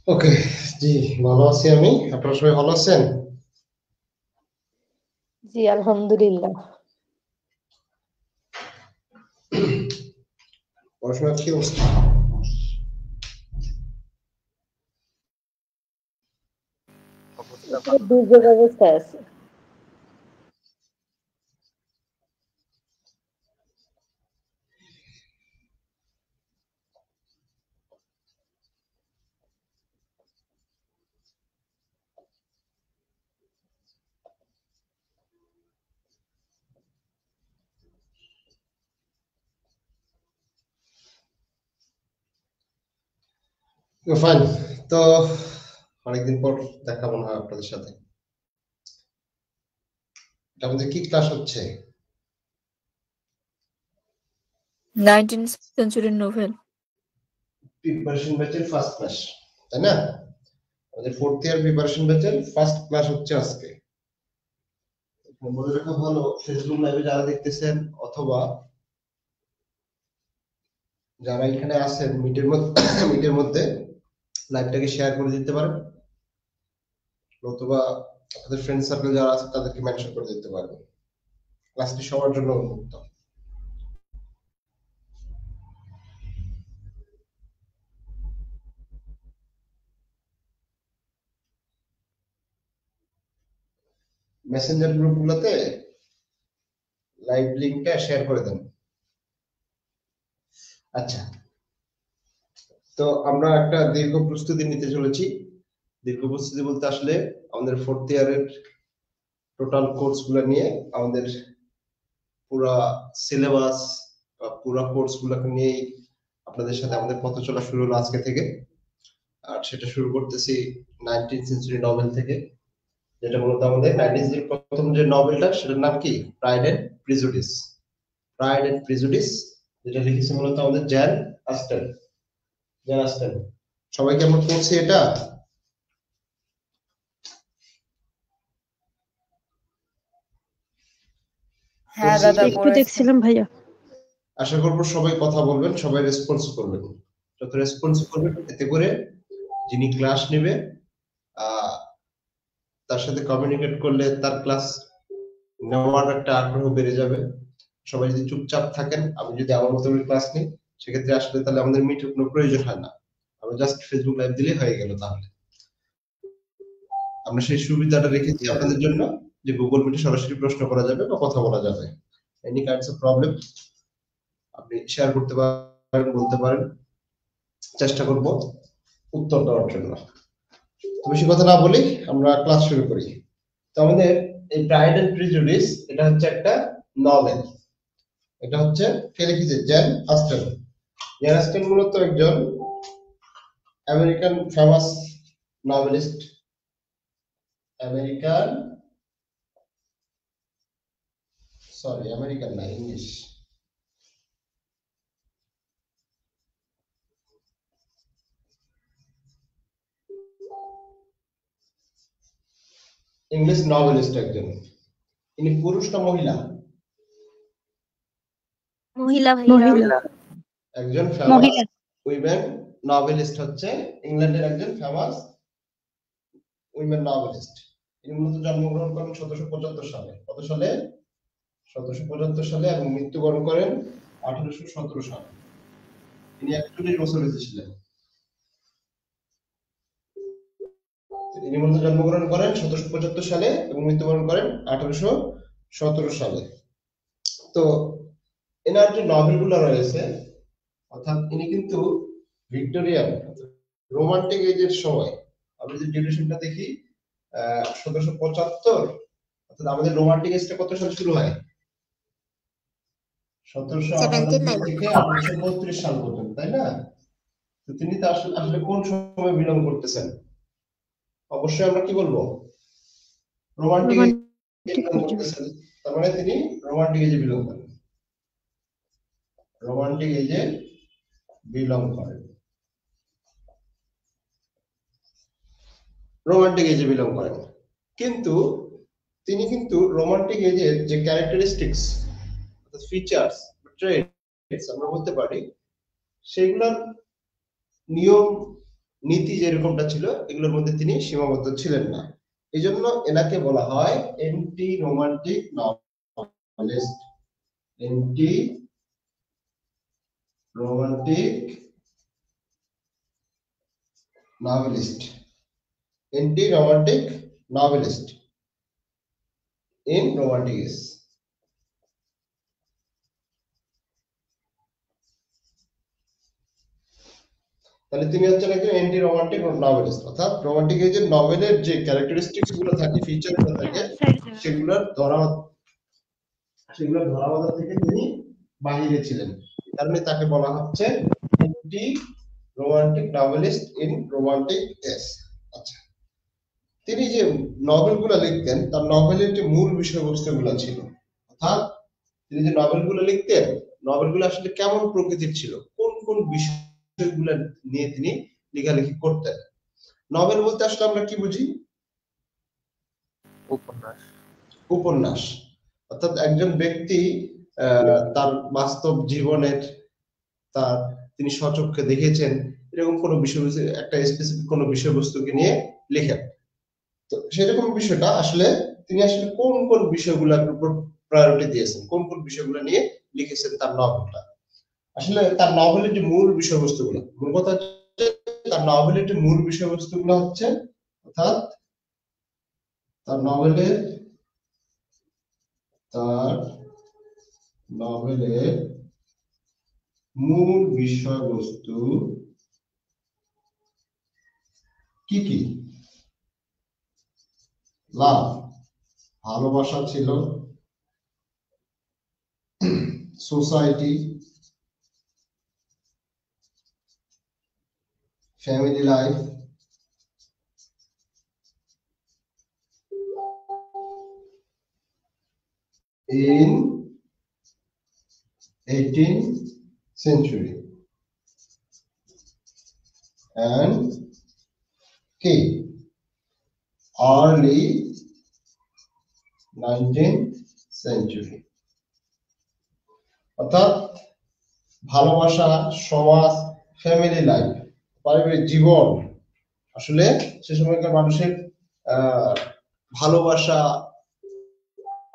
ওকে, জি ভালো আছি আমি। আপনারা সবাই ভালো আছেন? জি আলহামদুলিল্লাহ। পড়াশোনার কি অবস্থা? দুর্যোগ অবস্থায় আছে। ফাইন। তো অনেকদিন পর দেখা মনে হয় আপনাদের সাথে। আমাদের কি ক্লাস হচ্ছে? 19th century novel. প্রিপারেশন ব্যাচের ফার্স্ট ক্লাস, তাই না? আমাদের ফোর্থ ইয়ার প্রিপারেশন ব্যাচের ফার্স্ট ক্লাস হচ্ছে আজকে। বলে রাখা ভালো, ফেসবুক লাইভে যারা দেখতেছেন অথবা যারা এখানে আছেন মিটের মধ্যে লাইভটাকে শেয়ার করে দিতে পারেন, অথবা আপনাদের ফ্রেন্ড সার্কেল যারা আছে তাদেরকে মেনশন করে দিতে পারবেন। ক্লাসটি সবার জন্য উন্মুক্ত। মেসেঞ্জার গ্রুপগুলোতে লাইভ লিংকটা শেয়ার করে দেন। আচ্ছা, তো আমরা একটা দীর্ঘ প্রস্তুতি নিতে চলেছি। দীর্ঘ প্রস্তুতি বলতে আসলে আমাদের ফোর্থ ইয়ারের টোটাল কোর্সগুলো নিয়ে আমাদের পুরা সিলেবাস বা পুরা কোর্সগুলোকে নিয়ে আপনাদের সাথে আমাদের পথ চলা শুরু হলো আজকে থেকে। আর সেটা শুরু করতেছি 19th সেঞ্চুরি নভেল থেকে, যেটা মূলত আমাদের 19th সেঞ্চুরির প্রথম যে নভেলটা সেটার নাম কি? Pride and Prejudice. Pride and Prejudice, যেটা লিখেছে মূলত আমাদের জ্যান আস্টেন। সবাই কেমন পড়ছে এটা? হ্যাঁ দাদা একটু দেখছিলাম ভাইয়া। আশা করবো সবাই কথা বলবেন, সবাই রেসপন্স করবেন। যত রেসপন্স করবেন এতে করে যিনি ক্লাস নেবে তার সাথে কমিউনিকেট করলে তার ক্লাস নেওয়ার একটা আগ্রহ বেড়ে যাবে। সবাই যদি চুপচাপ থাকেন, আমি যদি আমার মতো ক্লাস নিই, সেক্ষেত্রে আসলে তাহলে আমাদের মিটের কোনো প্রয়োজন হয় না। আমরা জাস্ট ফেসবুক লাইভ দিলে হয়ে গেল। তাহলে আমরা সেই সুবিধাটা রেখেছি আপনাদের জন্য যে গুগল মিটে সরাসরি প্রশ্ন করা যাবে বা কথা বলা যাবে। এনি কাইন্ডস অফ প্রবলেম আপনি শেয়ার করতে পারেন, বলতে পারেন, চেষ্টা করব উত্তর দেওয়ার জন্য। তো বেশি কথা না বলি আমরা ক্লাস শুরু করি। তো আমাদের এই প্রাইড এন্ড প্রিজুডিস এটা হচ্ছে একটা নভেল। এটা হচ্ছে কে লিখেছে? জ্যান আস্টেন। জ্যান আস্টেন মূলত একজন আমেরিকান ফেমাস নভেলিস্ট। আমেরিকান না, ইংলিশ। ইংলিশ নভেলিস্ট একজন। ইনি পুরুষ না মহিলা? মহিলা। একজন ফেমাস উইমেন নভেলিস্ট হচ্ছে ইংল্যান্ডের একজন ফেমাস উইমেন নভেলিস্ট। তিনি মূলত জন্মগ্রহণ করেন 1775 সালে। কত সালে? 1775 সালে, এবং মৃত্যুবরণ করেন 1817 সালে। তিনি 41 বছর ছিলেন। তিনি মূলত জন্মগ্রহণ করেন 1775 সালে এবং মৃত্যুবরণ করেন 1817 সালে। তো এনার যে নভেলগুলো রয়েছে, অর্থাৎ ইনি কিন্তু ভিক্টোরিয়ান রোমান্টিক এজের সময়, আমরা যদি ডিউরেশনটা দেখি 1775, অর্থাৎ আমাদের রোমান্টিক এজটা কত সালে শুরু হয়? 1798 থেকে 1832 সাল পর্যন্ত, তাই না? তো তিনি তো আসলে কোন সময় বিলং করতেছেন? অবশ্যই আমরা কি বলবো? রোমান্টিক এজে বিলং করতেছেন। তার মানে তিনি রোমান্টিক এজে বিলং করেন। রোমান্টিক এজে বিলং করেন। রোমান্টিক এজে বিলং করেন। কিন্তু তিনি কিন্তু রোমান্টিক এজের যে ক্যারেক্টারিস্টিক্স, ফিচার্স, ট্রেটস আমরা বলতে পারি, সেগুলোর নিয়ম নীতি যেরকমটা ছিল এগুলোর মধ্যে তিনি সীমাবদ্ধ ছিলেন না। এই জন্য এনাকে বলা হয় anti romantic novelist. Anti romantic novelist. Anti romantic novelist in romantic age. তাহলে তিনি হচ্ছেন একজন এন্টি রোমান্টিক নভেলিস্ট, অর্থাৎ রোমান্টিক এজের নভেলের যে ক্যারেক্টারিস্টিক্স গুলো থাকে, ফিচার গুলো থাকে, সেগুলোর ধরাবাধা থেকে তিনি বাহিরে ছিলেন। কারণে তাকে বলা হচ্ছে anti romantic novelist in romantic age. আচ্ছা, তিনি যে নভেলগুলো লিখতেন তার নভেলের যে মূল বিষয়বস্তুগুলো ছিল, অর্থাৎ তিনি যে নভেলগুলো লিখতেন, নভেলগুলো আসলে কেমন প্রকৃতির ছিল, কোন কোন বিষয়গুলো নিয়ে তিনি লেখালেখি করতেন। নভেল বলতে আসলে আমরা কি বুঝি? উপন্যাস। উপন্যাস, অর্থাৎ একজন ব্যক্তি তার বাস্তব জীবনের তিনি স্বচক্ষে দেখেছেন এরকম কোনো বিষয়বস্তু, একটা স্পেসিফিক কোনো বিষয়বস্তুকে নিয়ে লেখেন। তো সেরকম বিষয়টা আসলে তিনি আসলে কোন কোন বিষয়গুলোর উপর প্রায়োরিটি দিয়েছেন, কোন কোন বিষয়গুলো নিয়ে লিখেছেন তার নভেলটা। আসলে তার নভেলের যে মূল বিষয়বস্তুগুলো, মূল কথা হচ্ছে তার নভেলের যে মূল বিষয়বস্তুগুলো হচ্ছে, অর্থাৎ তার নভেলের মূল বিষয়বস্তু কি কি? লাভ, ভালোবাসা ছিল, society, family life, in 18th century and early 19th century। অর্থাৎ ভালোবাসা, সমাজ, ফ্যামিলি লাইফ, পারিবারিক জীবন, আসলে সে সময়কার মানুষের ভালোবাসা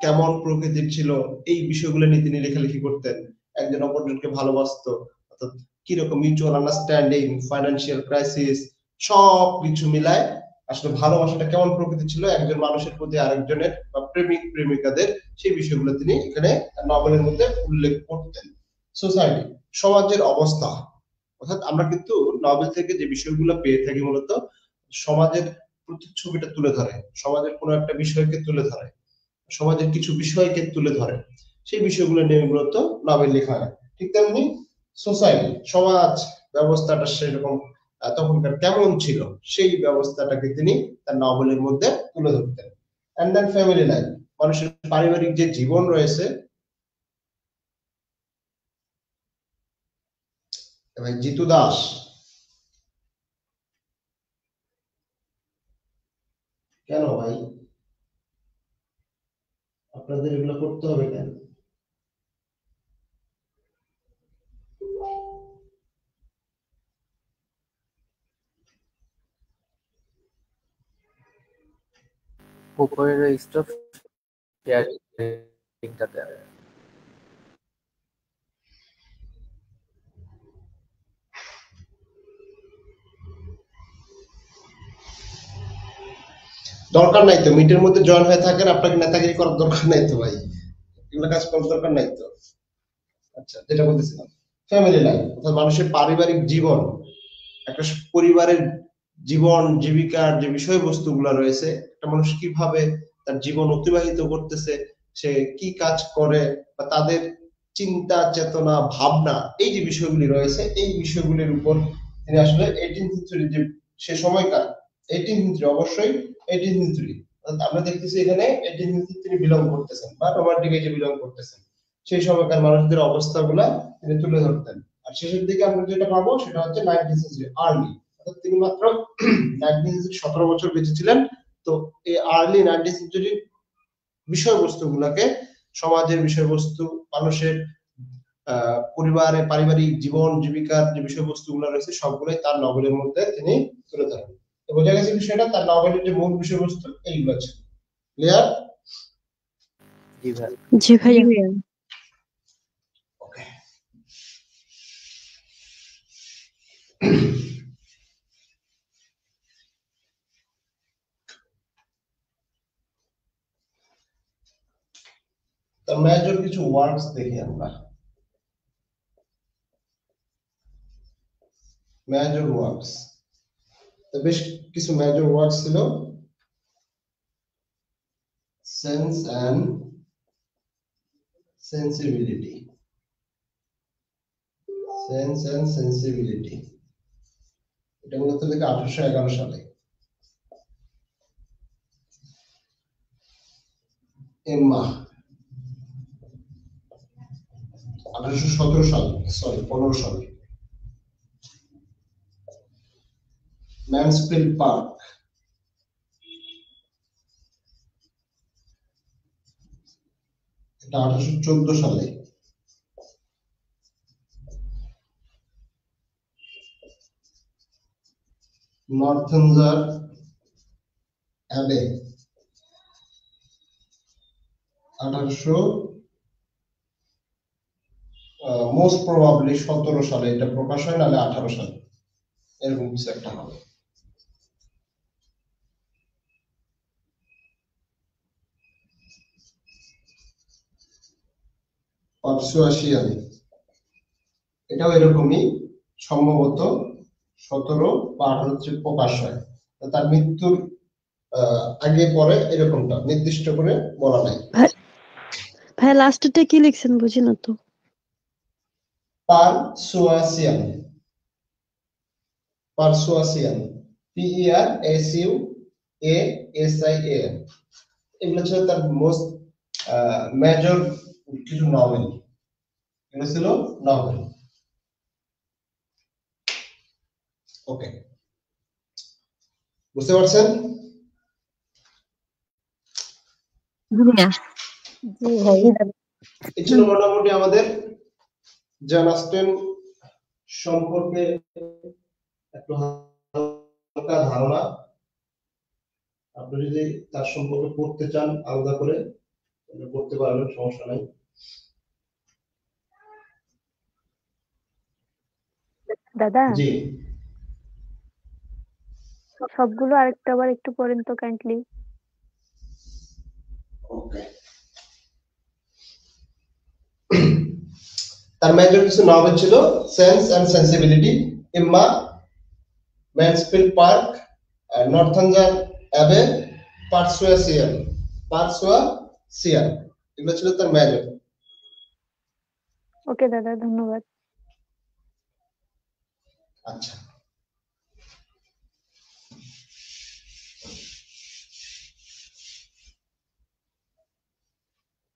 কেমন প্রকৃতির ছিল এই বিষয়গুলো নিয়ে তিনি লেখালেখি করতেন। একজন অপরজনকে ভালোবাসতো, অর্থাৎ কিরকম মিউচুয়াল আন্ডারস্ট্যান্ডিং, ফাইন্যান্সিয়াল ক্রাইসিস, সব কিছু মিলায় আসলে ভালোবাসাটা কেমন প্রকৃতির ছিল একজন মানুষের প্রতি আরেকজনের, বা প্রেমিক প্রেমিকাদের, সেই বিষয়গুলো তিনি এখানে নভেলের মধ্যে উল্লেখ করতেন। সোসাইটি, সমাজের অবস্থা, অর্থাৎ আমরা কিন্তু নভেল থেকে যে বিষয়গুলো পেয়ে থাকি মূলত সমাজের প্রতিচ্ছবিটা তুলে ধরে, সমাজের কোনো একটা বিষয়কে তুলে ধরে, সমাজের কিছু বিষয়কে তুলে ধরে, সেই বিষয়গুলো নিয়ে মূলত নভেল লেখা হয়। ঠিক তেমনি সোসাইটি, সমাজ ব্যবস্থাটা সেরকম তখনকার কেমন ছিল সেই ব্যবস্থাটাকে তিনি তার নভেলের মধ্যে তুলে ধরতেন। এন্ড দেন ফ্যামিলি লাইফ, মানুষের পারিবারিক যে জীবন রয়েছে। ভাই জিতু দাস, কেন ভাই আপনাদের এগুলো করতে হবে কেন? উপরের স্টপ শেয়ারিংটা দেন। দরকার নাই তো, মিটের মধ্যে জয়েন হয়ে থাকেন, আপনাকে নেতাগিরি করার দরকার নাই তো ভাই, এগুলো কাজ করার দরকার নাই তো। আচ্ছা, যেটা বলতেছিলাম, ফ্যামিলি লাইফ, অর্থাৎ মানুষের পারিবারিক জীবন, একটা পরিবারের জীবন জীবিকার যে বিষয়বস্তুগুলো রয়েছে, একটা মানুষ কিভাবে তার জীবন অতিবাহিত করতেছে, সে কি কাজ করে, বা তাদের চিন্তা চেতনা ভাবনা, এই যে বিষয়গুলি রয়েছে, এই বিষয়গুলির উপর তিনি আসলে 18th সেঞ্চুরি যে সে সময়কার 18th সেঞ্চুরি, অবশ্যই 18th সেঞ্চুরি, আমরা দেখতেছি এখানে 18th সেঞ্চুরি তিনি বিলং করতেছেন বা রোমান্টিক এজে বিলং করতেছেন, সেই সময়কার মানুষদের অবস্থাগুলা তিনি তুলে ধরতেন। আর শেষের দিকে আমরা যেটা পাবো সেটা হচ্ছে 19th সেঞ্চুরি আর্লি, অর্থাৎ তিনি মাত্র 19th সেঞ্চুরি 17 বছর বেঁচে ছিলেন। তো এই আর্লি 19th সেঞ্চুরির বিষয়বস্তুগুলোকে, সমাজের বিষয়বস্তু, মানুষের পরিবারে পারিবারিক জীবন জীবিকার যে বিষয়বস্তুগুলো রয়েছে সবগুলোই তার নভেলের মধ্যে তিনি তুলে ধরেন। তো বোঝা গেছে বিষয়টা, তার নভেলের যে মূল বিষয়বস্তু এইগুলো ছিল। ক্লিয়ার? জি ভাই। জি ভাইয়া। ওকে। তো মেজর কিছু ওয়ার্কস দেখি আমরা। মেজর ওয়ার্কস, তো বেশ কিছু মেজর ওয়ার্কস ছিল। Sense and Sensibility, Sense and Sensibility, এটা মূলত লেখা 1811 সালে। এম্মা 1817 সাল, সরি 15 সাল। ম্যানসফিল্ড পার্ক, এটা 1814 সালে। নর্থেঞ্জার অ্যাবে 1800 মোস্ট প্রবাবলি 17 সালে এটা প্রকাশ হয়, নাহলে 18 সালে, এরকম কিছু একটা হবে। পার্সুয়াশিয়ান, এটাও এরকমই, সম্ভবত 17 বা 18 প্রকাশ হয়। তার মৃত্যুর আগে পরে এরকমটা নির্দিষ্ট করে বলা নাই। ভাই লাস্টটা কি লিখছেন বুঝি না তো। পারসুয়াশিয়ান, পারসুয়াশিয়ান, PERSUASIAN, এগুলো ছিল তার মোস্ট মেজর কিছু নভেল। এগুলো ছিল নভেল। ওকে, বুঝতে পারছেন? জি ভাইয়া। এই ছিল মোটামুটি আমাদের জন অস্টেন সম্পর্কে একটু হালকা ধারণা। আপনি যদি তার সম্পর্কে পড়তে চান আলাদা করে তাহলে পড়তে পারবেন, সমস্যা নাই। দাদা জি, সবগুলো আরেকটা বার একটু পড়েন তো কাইন্ডলি। ওকে। তার মেজর কিছু নভেল ছিল: Sense and Sensibility, Emma, Mansfield Park, Northanger Abbey, Persuasion, Persuasion, এগুলো ছিল তার মেজর। ওকে দাদা, ধন্যবাদ। আচ্ছা,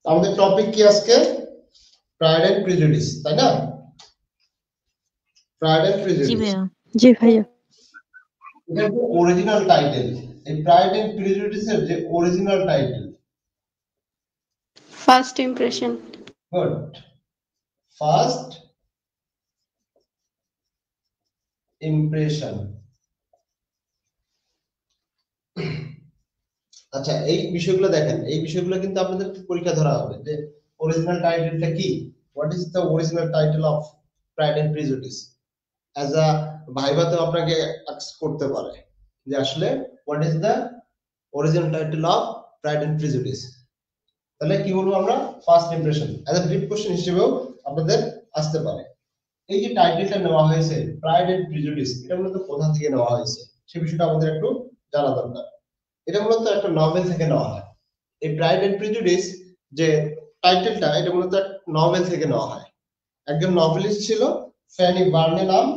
আমাদের টপিক কি আজকে? প্রাইড এন্ড প্রিজুডিস, তাই না? প্রাইড এন্ড জি প্রিজুডিস, ভাইয়া। জি ভাইয়া। এটা যে অরিজিনাল টাইটেল, এই প্রাইড এন্ড প্রিজুডিস এর যে original title, first impression. Good, first impression. আচ্ছা, এই বিষয়গুলো দেখেন, এই বিষয়গুলো কিন্তু আপনাদের পরীক্ষা ধরা হবে যে অরিজিনাল টাইটেলটা কি, what is the original title of Pride and Prejudice. As a ভাইভাতে আপনাকে আস্ক করতে পারে যে আসলে what is the original title of Pride and Prejudice. তাহলে কি বলবো আমরা? First impression. As a brief question হিসেবেও আপনাদের আসতে পারে। এই যে টাইটেলটা নেওয়া হয়েছে প্রাইড এন্ড প্রিজুডিস, এটা মূলত কোথা থেকে নেওয়া হয়েছে সে বিষয়টা আমাদের একটু জানা দরকার। এটা মূলত একটা নভেল থেকে নেওয়া হয়। এই প্রাইড এন্ড প্রিজুডিস যে টাইটেলটা, এটা মূলত নভেল থেকে নেওয়া হয়। একজন নভেলিস্ট ছিল ফ্যানি বার্নে নাম,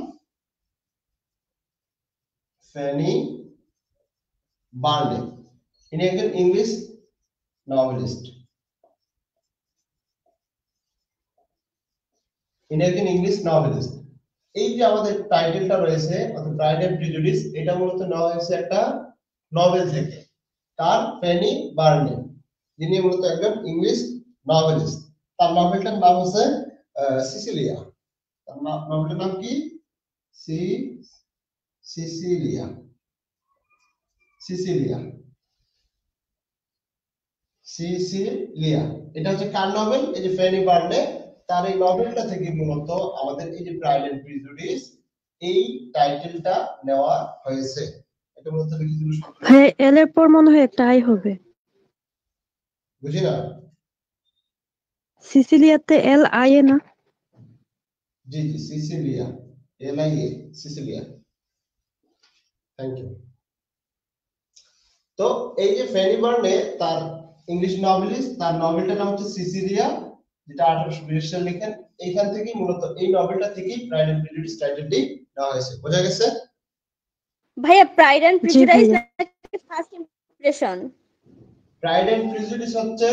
ফ্যানি বার্নে, ইনি একজন ইংলিশ নভেলিস্ট। ইনি একজন ইংলিশ নভেলিস্ট। এই যে আমাদের টাইটেলটা রয়েছে অর্থাৎ প্রাইড এন্ড প্রিজুডিস, এটা মূলত নেওয়া হয়েছে একটা নভেল থেকে। তার ফ্যানি বার্নে, যিনি মূলত একজন ইংলিশ নভেলিস্ট। তার নভেলটার নাম হচ্ছে সিসিলিয়া। তার নভেলটার নাম কি? সিসিলিয়া। সিসিলিয়া। সিসিলিয়া এটা হচ্ছে কার নভেল? এই যে ফ্যানি বার্নে, তার এই নভেলটা থেকে মূলত আমাদের এই যে প্রাইড এন্ড প্রিজুডিস এই টাইটেলটা নেওয়া হয়েছে। এটা মূলত লিখিত রূপে ভাই এল এর পর মনে হয় একটা আই হবে। বুঝি না? সিসিলিয়াতে এল আই এ না? জি জি, Cecilia, LIA, Cecilia. Thank you. তো এই যে ফ্যানি বার্নে তার ইংলিশ নভেলিস্ট, তার নভেলটার নাম হচ্ছে সিসিলিয়া, যেটা 1820 সালে লেখেন। এইখান থেকেই মূলত এই নভেলটা থেকেই প্রাইড এন্ড প্রিজুডিস টাইটেলটি নেওয়া হয়েছে। বোঝা গেছে? ভাইয়া প্রাইড এন্ড জি প্রিজুডিস ভাইয়া। নাকি First Impression? Pride and Prejudice হচ্ছে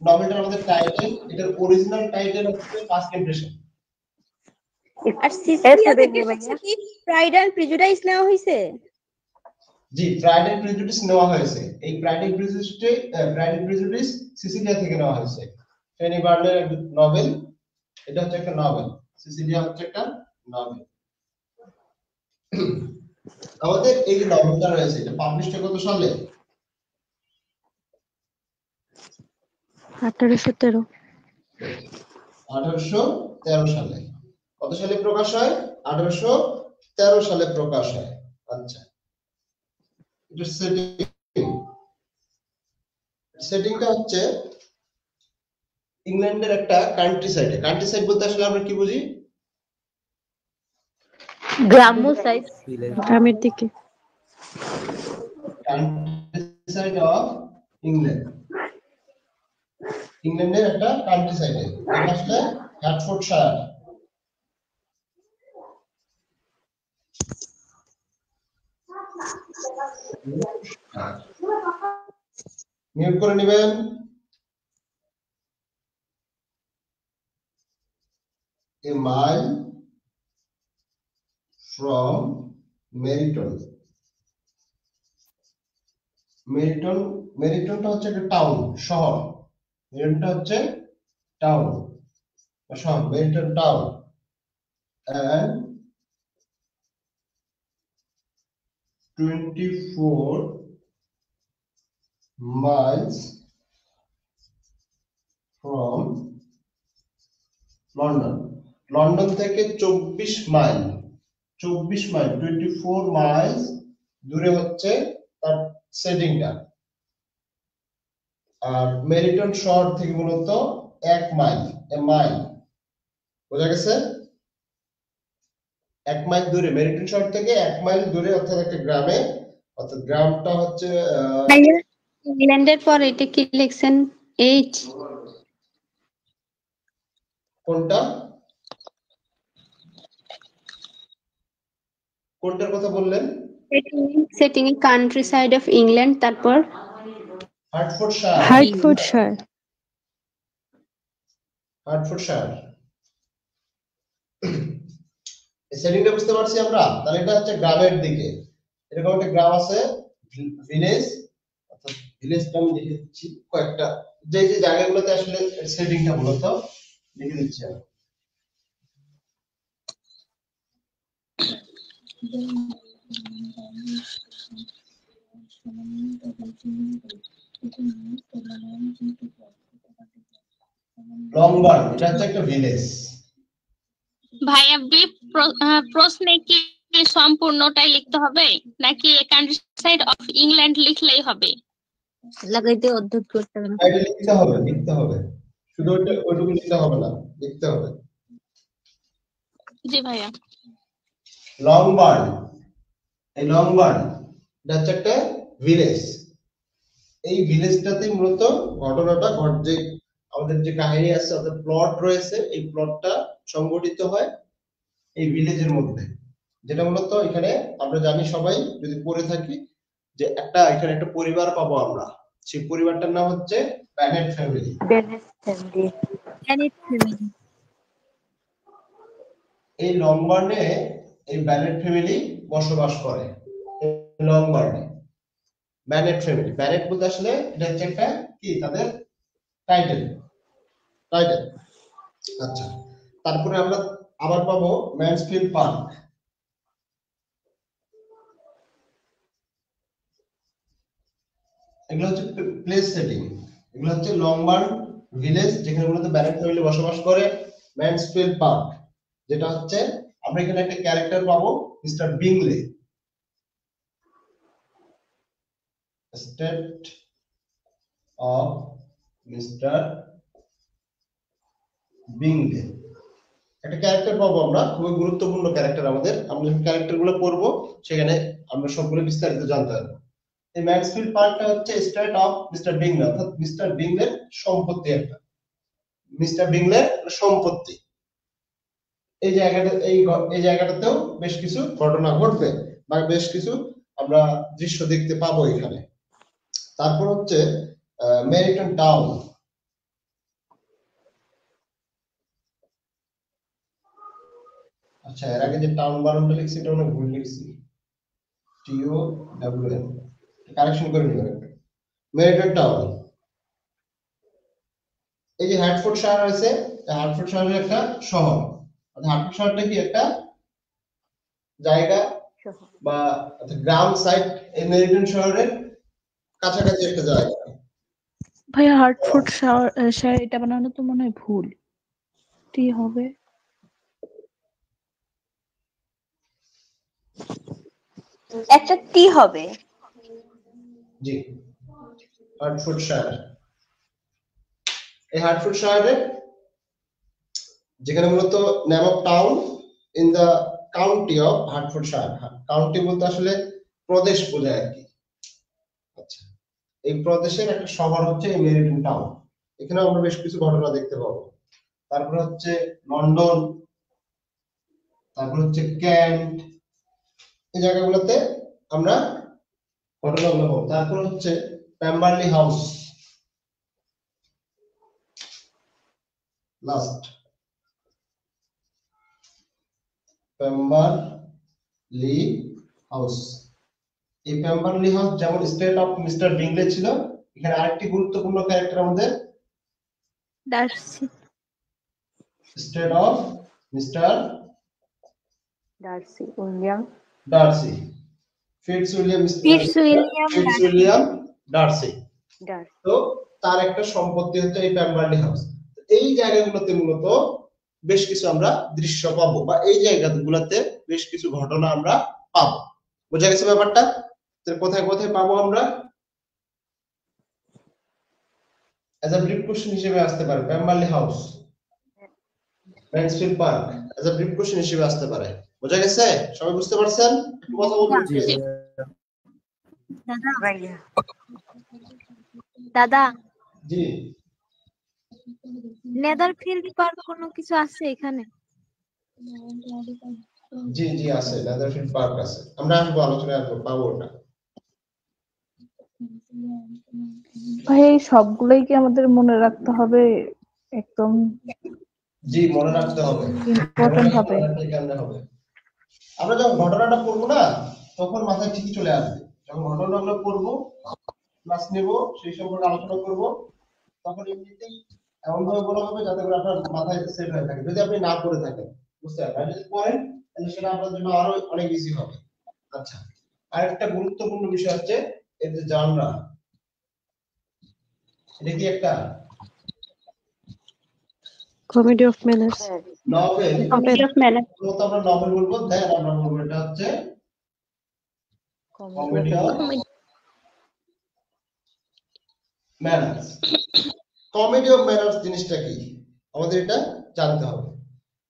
নভেলটার আমাদের টাইটেল, এটার অরিজিনাল টাইটেল হচ্ছে ফার্স্ট ইমপ্রেশন। আর সিসিলিয়া থেকে হচ্ছে কি প্রাইড এন্ড প্রিজুডিস নেওয়া হয়েছে? জি, প্রাইড এন্ড প্রিজুডিস নেওয়া হয়েছে। এই প্রাইড এন্ড প্রিজুডিস সিসিলিয়া থেকে নেওয়া হয়েছে। ফেনি বার্নের নভেল, এটা হচ্ছে একটা নভেল, সিসিলিয়া হচ্ছে একটা নভেল। আমাদের এই যে নভেলটা রয়েছে, এটা পাবলিশ কত সালে? 1813। 1813 সালে। কত সালে প্রকাশ হয়? 1813 সালে প্রকাশ হয়। আচ্ছা, এটা সেটিংটা হচ্ছে ইংল্যান্ডের একটা কান্ট্রি সাইডে। কান্ট্রি সাইড বলতে আসলে আমরা কি বুঝি? গ্রাম্য সাইড। গ্রামের দিকে। কান্ট্রি সাইড অফ ইংল্যান্ড, ইংল্যান্ডের একটা কান্ট্রি সাইডে, এটা আসলে হ্যাটফোর্ডশায়ার। মিউট করে নেবেন। A mile from Meriton. মেরিটনটা হচ্ছে একটা টাউন, শহর। মেরিটনটা হচ্ছে টাউন, শহর, Meryton town. And 24 miles from London. London থেকে 24 মাইল, 24 মাইলস দূরে হচ্ছে তার সেটিংটা। আর মেরিটন শহর থেকে মূলত 1 মাইল, মাইল। বোঝা গেছে? 1 মাইল দূরে, মেরিটন শহর থেকে 1 মাইল দূরে, অর্থাৎ একটা গ্রামে। অর্থাৎ গ্রামটা হচ্ছে ইংল্যান্ডের পর এটা কি লিখছেন? এইচ কোনটা? কোনটার কথা বললেন? Setting a country side of England, তারপর হার্টফোর্ডশায়ার। হার্টফোর্ডশায়ার। হার্টফোর্ডশায়ার। এই সেটিংটা বুঝতে পারছি আমরা? তাহলে এটা হচ্ছে গ্রামের দিকে। এরকম একটা গ্রাম আছে, ভিলেজ, অর্থাৎ ভিলেজটা আমি লিখে দিচ্ছি কয়েকটা, যে যে জায়গাগুলোতে আসলে সেটিংটা মূলত লিখে দিচ্ছি আমি। লংবার্ন, এটা হচ্ছে একটা ভিলেজ। ভাইয়া প্রশ্নে কি সম্পূর্ণটাই লিখতে হবে নাকি কান্ট্রি সাইড অফ ইংল্যান্ড লিখলেই হবে? লাগাইতে অধ্যয়ন করতে হবে না। এটা লিখতে হবে, লিখতে হবে, শুধু ওইটুকু লিখতে হবে না, লিখতে হবে। জি ভাইয়া। লংবার্ন, এই লংবার্ন এটা হচ্ছে একটা ভিলেজ। এই ভিলেজটাতে মূলত ঘটনাটা ঘটছে, আমাদের যে কাহিনী আছে, আমাদের প্লট রয়েছে, এই প্লটটা সংগঠিত হয় এই ভিলেজের মধ্যে। যেটা মূলত এখানে আমরা জানি সবাই যদি পড়ে থাকি যে এখানে একটা পরিবার পাবো আমরা, সেই পরিবারটার নাম হচ্ছে ব্যানেট ফ্যামিলি। এই লংবার্নে এই ব্যানেট ফ্যামিলি বসবাস করে। লংবার্নে ব্যানেট ফ্যামিলি, ব্যানেট বলতে আসলে এটা হচ্ছে একটা কি তাদের টাইটেল। আচ্ছা, তারপরে আমরা আবার পাবো ম্যানসফিল্ড পার্ক। এগুলো হচ্ছে প্লেস সেটিং, এগুলো হচ্ছে লংবার্ন ভিলেজ যেখানে মূলত ব্যারেট ফ্যামিলি বসবাস করে। ম্যানসফিল্ড পার্ক যেটা হচ্ছে আমরা এখানে একটা ক্যারেক্টার পাবো মিস্টার বিংলে, স্টেট অফ মিস্টার বিংলে, একটা ক্যারেক্টার পাবো আমরা, খুবই গুরুত্বপূর্ণ ক্যারেক্টার আমাদের। আমরা যখন ক্যারেক্টার গুলো পড়বো সেখানে আমরা সবগুলো বিস্তারিত জানতে পারবো। এই ম্যানসফিল্ড পার্কটা হচ্ছে স্টেট অফ মিস্টার বিংলে, অর্থাৎ মিস্টার বিংলের সম্পত্তি, একটা মিস্টার বিংলের সম্পত্তি। এই জায়গাটাতেও বেশ কিছু ঘটনা ঘটবে বা বেশ কিছু আমরা দৃশ্য দেখতে পাবো এখানে। তারপর হচ্ছে মেরিটন টাউন। আচ্ছা, এর আগে যে টাউন বানানটা লিখছি এটা অনেক ভুল লিখছি, টিও ডাব্লিউ এন, কারেকশন করে নিবেন। মেরিটন টাউন, এই যে হার্টফোর্ডশায়ার আছে, হার্টফোর্ডশায়ারের একটা শহর। হার্টফোর্ডশায়ারটা কি একটা জায়গা বা গ্রাম সাইট, এই মেরিটন শহরের কাছাকাছি একটা জায়গা। ভাইয়া হার্টফোর্ডশায়ার এটা বানানো তো মনে হয় ভুল, টি হবে। একটা টি হবে। জি, হার্টফোর্ডশায়ার। এই হার্টফোর্ডশায়ারে যেখানে মূলত name of town in the county of Hertfordshire. County বলতে আসলে প্রদেশ বোঝায় আর কি। আচ্ছা, এই প্রদেশের একটা শহর হচ্ছে এই মেরিটন টাউন। এখানে আমরা বেশ কিছু ঘটনা দেখতে পাবো। তারপর হচ্ছে লন্ডন, তারপর হচ্ছে ক্যান্ট, এই জায়গাগুলোতে আমরা ঘটনাগুলো পাবো। তারপর হচ্ছে Pemberley house, last Pemberley house. এই প্যাম্বারলি হাউস যেমন স্টেট অফ মিস্টার বিংলে ছিল, এখানে আরেকটি গুরুত্বপূর্ণ ক্যারেক্টার আমাদের Darcy state of Mr Darcy William Darcy, Fitzwilliam Darcy. তো তার একটা সম্পত্তি হচ্ছে এই প্যাম্বারলি হাউস। এই জায়গাগুলোতে মূলত বেশ কিছু আমরা দৃশ্য পাবো বা এই জায়গাগুলোতে বেশ কিছু ঘটনা আমরা পাবো। বোঝা গেছে ব্যাপারটা? কোথায় কোথায় পাবো আমরা? as a brief question হিসেবে আসতে পারে Pemberley house, Mansfield Park as a brief question হিসেবে আসতে পারে। বোঝা গেছে? সবাই বুঝতে পারছেন? একটু কথা বলুন। দাদা জি, নেদারফিল্ড পার্ক কোনো কিছু আছে এখানে? জি জি আছে, নেদারফিল্ড পার্ক আছে। আমরা আসবো, আলোচনায় আসবো, পাবো ওটা। ভাই এই সবগুলোই কি আমাদের মনে রাখতে হবে একদম? জি, মনে রাখতে হবে, ইম্পর্টেন্ট হবে। কেমনে হবে? আমরা যখন ঘটনাটা পড়বো না তখন মাথায় ঠিকই চলে আসবে। যখন ঘটনাগুলো পড়বো, ক্লাস নেব, সেই সম্পর্কে আলোচনা করব, তখন এমনিতেই এমন ভাবে বলা হবে যাতে করে আপনার মাথায় সেট হয়ে থাকে। যদি আপনি না পড়ে থাকেন, বুঝতে পারবেন, যদি পড়েন তাহলে সেটা আপনার জন্য আরো অনেক ইজি হবে। আচ্ছা, আরেকটা গুরুত্বপূর্ণ বিষয় হচ্ছে এই যে জানরা, এটা কি একটা comedy of manners. Novel? Comedy of manners. প্রথমত আমরা নভেল বলবো, দেন আমরা বলবো এটা হচ্ছে comedy of manners. Comedy of manners জিনিসটা কি আমাদের এটা জানতে হবে।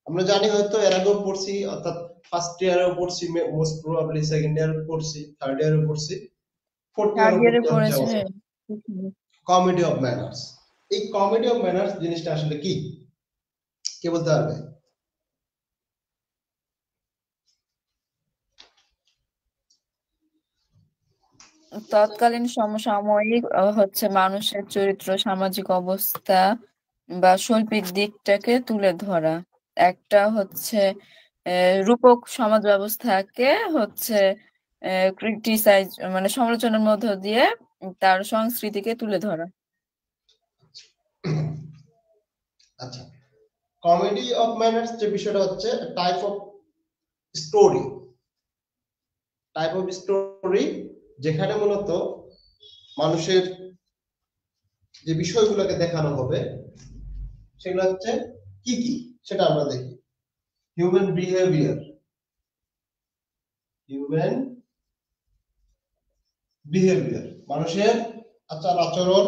আমরা জানি হয়তো এর আগেও পড়ছি, অর্থাৎ ফার্স্ট ইয়ারেও পড়ছি, মোস্ট প্রবাবলি সেকেন্ড ইয়ারে পড়ছি, থার্ড ইয়ারেও পড়ছি, ফোর্থ ইয়ারে পড়ছি। কমেডি অফ ম্যানার্স, এই কমেডি অফ ম্যানার্স জিনিসটা আসলে কি, কে বলতে পারবে? তৎকালীন সমসাময়িক হচ্ছে মানুষের চরিত্র, সামাজিক অবস্থা বা শৈল্পিক দিকটাকে তুলে ধরা। একটা হচ্ছে রূপক সমাজ ব্যবস্থাকে হচ্ছে ক্রিটিসাইজ মানে সমালোচনার মধ্য দিয়ে তার সংস্কৃতিকে তুলে ধরা। আচ্ছা, কমেডি অফ ম্যানার্স যে বিষয়টা হচ্ছে টাইপ অফ স্টোরি, যেখানে মূলত মানুষের যে বিষয়গুলোকে দেখানো হবে সেগুলো হচ্ছে কি কি সেটা আমরা দেখি। হিউম্যান বিহেভিয়ার, মানুষের আচার আচরণ,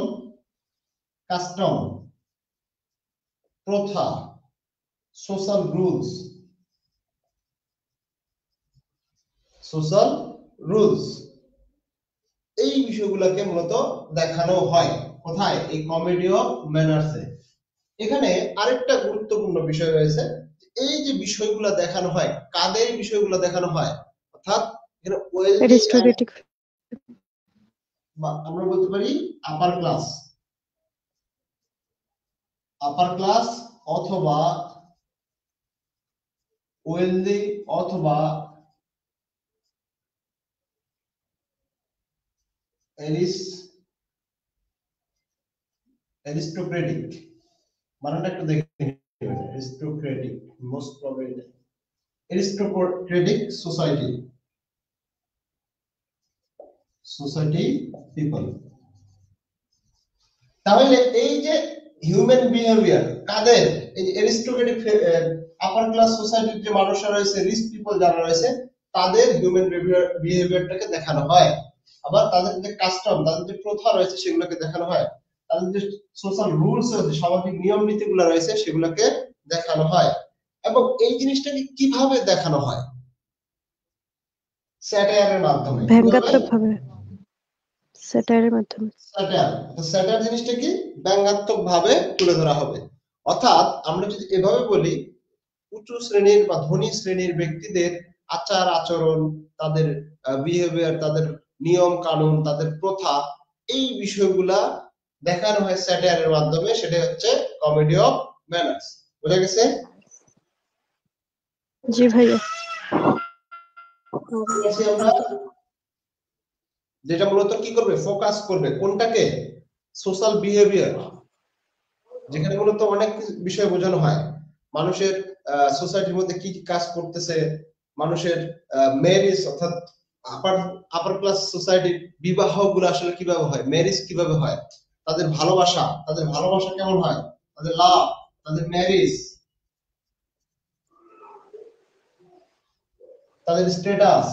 কাস্টম, প্রথা, সোশ্যাল রুলস, এই বিষয়গুলোকে মূলত দেখানো হয় কোথায়? এই কমেডি অফ ম্যানার্সে। এখানে আরেকটা গুরুত্বপূর্ণ বিষয় রয়েছে, এই যে বিষয়গুলো দেখানো হয়, কাদের বিষয়গুলো দেখানো হয়, অর্থাৎ এখানে অ্যারিস্টোক্রেটিক আমরা বলতে পারি আপার ক্লাস অথবা ওয়েলদি অথবা অ্যারিস্টোক্রেটিক, মানেটা একটু দেখে নেবেন। Aristocratic, most probably aristocratic society people. তাহলে এই যে হিউম্যান বিহেভিয়ার কাদের? এই যে অ্যারিস্টোক্রেটিক আপার ক্লাস সোসাইটির যে মানুষরা রয়েছে, রিচ পিপল যারা রয়েছে, তাদের হিউম্যান বিহেভিয়ারটাকে দেখানো হয়। আবার তাদের যে কাস্টম, তাদের যে প্রথা রয়েছে সেগুলোকে দেখানো হয়। তাদের যে সোশ্যাল রুলস রয়েছে, সামাজিক নিয়ম নীতিগুলো রয়েছে সেগুলোকে দেখানো হয়। এবং এই জিনিসটাকে কিভাবে দেখানো হয়? স্যাটায়ারের মাধ্যমে। ব্যঙ্গাত্মকভাবে, স্যাটায়ারের মাধ্যমে। স্যাটায়ার জিনিসটা কি? ব্যঙ্গাত্মকভাবে তুলে ধরা হবে। অর্থাৎ আমরা যদি এভাবে বলি, উঁচু শ্রেণীর বা ধনী শ্রেণীর ব্যক্তিদের আচার আচরণ, তাদের বিহেভিয়ার, তাদের নিয়ম কানুন, তাদের প্রথা, এই বিষয়গুলা দেখানো হয় স্যাটায়ারের মাধ্যমে। সেটা হচ্ছে কমেডি অফ ম্যানার্স। বুঝা গেছে? জি ভাইয়া। আমরা যেটা মূলত কি করবে? ফোকাস করবে কোনটাকে? সোশ্যাল বিহেভিয়ার, যেখানে মূলত অনেক বিষয় বোঝানো হয়। মানুষের সোসাইটির মধ্যে কি কি কাজ করতেছে, মানুষের ম্যারেজ, অর্থাৎ আপার ক্লাস সোসাইটির বিবাহগুলো আসলে কিভাবে হয়, ম্যারেজ কিভাবে হয়, তাদের ভালোবাসা কেমন হয়, তাদের লাভ, তাদের ম্যারেজ, তাদের স্ট্যাটাস।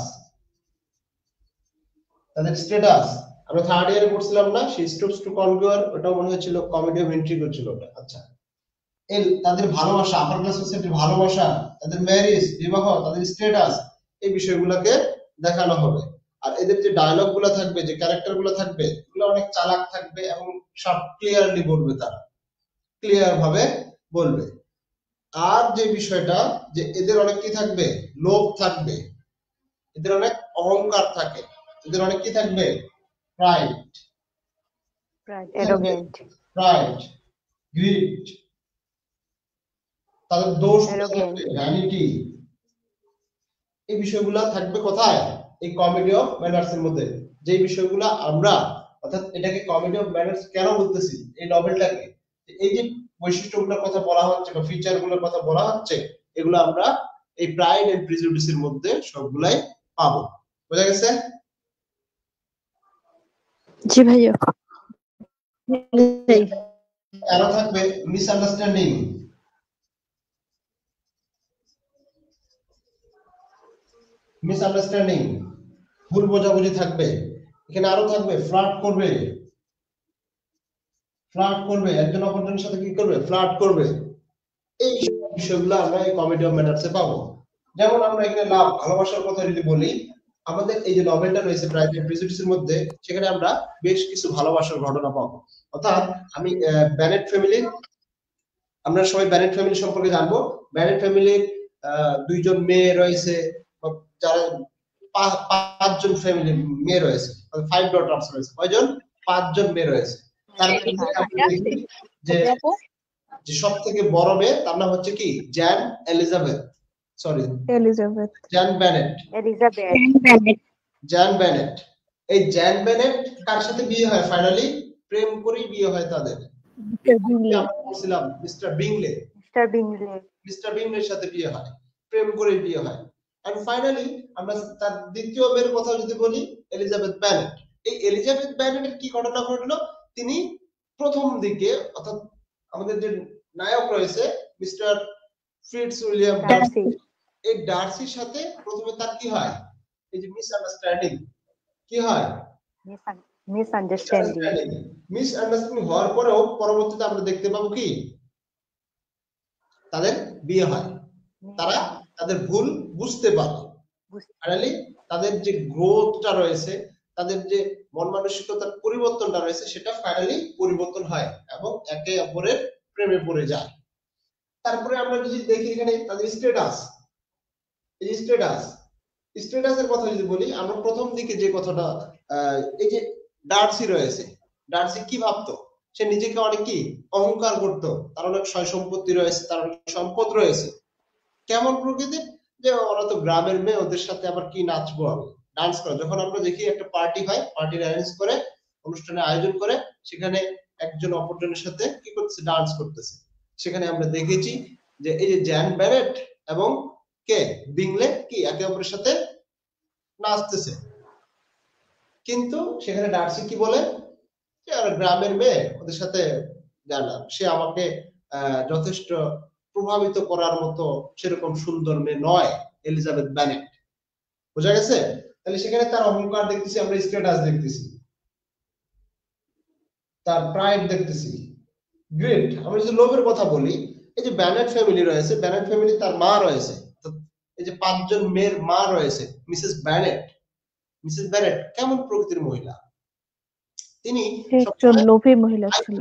আমরা থার্ড ইয়ারে পড়ছিলাম না, সেই স্টপস টু কনকিউর, ওটাও মনে হচ্ছিল কমেডি অফ ইন্ট্রিগ হচ্ছিল ওটা। আচ্ছা, তাদের ভালোবাসা, আপার ক্লাস সোসাইটির ভালোবাসা, তাদের ম্যারেজ, বিবাহ, তাদের স্ট্যাটাস, এই বিষয়গুলোকে দেখানো হবে। আর এদের যে ডায়লগ গুলো থাকবে, যে ক্যারেক্টার গুলো থাকবে, এগুলো অনেক চালাক থাকবে এবং সব ক্লিয়ারলি বলবে, তারা ক্লিয়ার ভাবে বলবে। আর যে বিষয়টা, যে এদের অনেক কি থাকবে? লোভ থাকবে, এদের অনেক অহংকার থাকে, এদের অনেক কি থাকবে? প্রাইড, গ্রিড, তাদের দোষ, ভ্যানিটি, এই বিষয়গুলা থাকবে কোথায়? এই কমেডি অফ ম্যানার্স এর মধ্যে। যে বিষয়গুলা আমরা, অর্থাৎ এটাকে কমেডি অফ ম্যানার্স কেন বলতেছি, এই নভেলটাকে, এই যে বৈশিষ্ট্যগুলোর কথা বলা হচ্ছে বা ফিচারগুলোর কথা বলা হচ্ছে, এগুলো আমরা এই প্রাইড এন্ড প্রিজুডিস এর মধ্যে সবগুলাই পাবো। বোঝা গেছে? জি ভাইয়া। আরো থাকবে মিসআন্ডারস্ট্যান্ডিং, ভুল বোঝাবুঝি থাকবে। এখানে আরো থাকবে ফ্লার্ট করবে, একজন অপরজনের সাথে কি করবে? ফ্লার্ট করবে। এই বিষয়গুলো আমরা এই কমেডি অফ ম্যানার্সে পাবো। যেমন আমরা এখানে লাভ, ভালোবাসার কথা যদি বলি, আমাদের এই যে নভেলটা রয়েছে প্রাইড এন্ড প্রিজুডিস এর মধ্যে, সেখানে আমরা বেশ কিছু ভালোবাসার ঘটনা পাবো। অর্থাৎ আমি ব্যানেট ফ্যামিলি, আমরা সবাই ব্যানেট ফ্যামিলি সম্পর্কে জানবো। ব্যানেট ফ্যামিলির দুইজন মেয়ে রয়েছে, যারা পাঁচজন ফ্যামিলি মেয়ে রয়েছে, 5 ডটার্স রয়েছে। কয়জন? 5 জন মেয়ে রয়েছে। তার মধ্যে যে সব থেকে বড় মেয়ে, তার নাম হচ্ছে কি? Gen Bennett. এই জ্যান বেনেট কার সাথে বিয়ে হয়? ফাইনালি প্রেম করেই বিয়ে হয় তাদের। বলছিলাম মিস্টার বিংলে, মিস্টার বিংলে। মিস্টার বিংলের সাথে বিয়ে হয়, প্রেম করে বিয়ে হয়। এন্ড ফাইনালি আমরা তার দ্বিতীয় মেয়ের কথা যদি বলি, এলিজাবেথ ব্যানেট। এই এলিজাবেথ ব্যানেটের কি ঘটনা ঘটলো, তিনি প্রথম দিকে অর্থাৎ আমাদের যে নায়ক রয়েছে মিস্টার ফিটস উইলিয়াম ডার্সি, এই ডার্সির সাথে প্রথমে তার কি হয়, এই যে মিসআন্ডারস্ট্যান্ডিং কি হয়, মিসআন্ডারস্ট্যান্ডিং হওয়ার পরেও পরবর্তীতে আমরা দেখতে পাবো কি তাদের বিয়ে হয়। তারা তাদের ভুল বুঝতে পারে, ফাইনালি তাদের যে গ্রোথটা রয়েছে, তাদের যে মন মানসিকতার পরিবর্তনটা রয়েছে, সেটা ফাইনালি পরিবর্তন হয় এবং একে অপরের প্রেমে পড়ে যায়। তারপরে আমরা যদি দেখি এখানে তাদের স্ট্যাটাস, এই স্ট্যাটাসের কথা যদি বলি, আমরা প্রথম দিকে যে কথাটা এই যে ডার্সি রয়েছে, ডার্সি কি ভাবতো, সে নিজেকে অনেক কি অহংকার করত, তার অনেক সয় সম্পত্তি রয়েছে, তার অনেক সম্পদ রয়েছে। কেমন প্রকৃতির, যে ওরা তো গ্রামের মেয়ে, ওদের সাথে আবার কি নাচবো আমি, ডান্স করে। যখন আমরা দেখি একটা পার্টি হয়, পার্টির অ্যারেঞ্জ করে, অনুষ্ঠানের আয়োজন করে, সেখানে একজন অপরজনের সাথে কি করতেছে, ডান্স করতেছে। সেখানে আমরা দেখেছি যে এই যে জ্যান ব্যারেট এবং কে বিংলে কি একে অপরের সাথে নাচতেছে, কিন্তু সেখানে ডার্সি কি বলে, যে আর গ্রামের মেয়ে, ওদের সাথে জানা, সে আমাকে যথেষ্ট প্রভাবিত করার মতো সেরকম সুন্দর মেয়ে নয় এলিজাবেথ ব্যানেট। বোঝা গেছে? তাহলে সেখানে তার অহংকার দেখতেছি, আমরা স্ট্যাটাস দেখতেছি, তার প্রাইড দেখতেছি, গ্রেট। আমরা যদি লোভের কথা বলি, এই যে ব্যানেট ফ্যামিলি রয়েছে, ব্যানেট ফ্যামিলি তার মা রয়েছে, এই যে 5 জন মেয়ের মা রয়েছে, মিসেস ব্যানেট কেমন প্রকৃতির মহিলা, তিনি একজন লোভী মহিলা ছিল।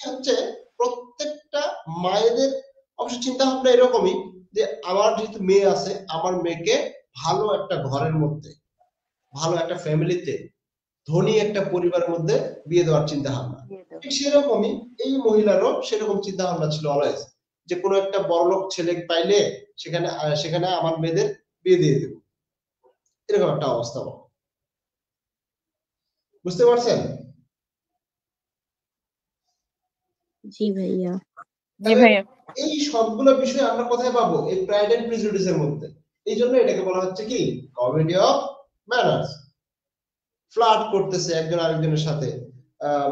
হচ্ছে প্রত্যেকটা মায়েদের অবশ্য চিন্তা ভাবনা এরকমই, যে আমার যেহেতু মেয়ে আছে, আমার মেয়েকে ভালো একটা ঘরের মধ্যে, ভালো একটা ফ্যামিলিতে, ধনী একটা পরিবারের মধ্যে বিয়ে দেওয়ার চিন্তা ভাবনা। ঠিক সেরকমই এই মহিলারও সেরকম চিন্তা ভাবনা ছিল অলওয়েজ, যে কোনো একটা বড়লোক ছেলে পাইলে সেখানে আমার মেয়েদের বিয়ে দিয়ে দেব, এরকম একটা অবস্থা। বুঝতে পারছেন? জি ভাইয়া। এই সবগুলো বিষয় আমরা কোথায় পাবো? এই প্রাইড এন্ড প্রিজুডিসের মধ্যে। এই জন্য এটাকে বলা হচ্ছে কি কমেডি অফ ম্যানার্স। ফ্লার্ট করতেছে একজন আরেকজনের সাথে,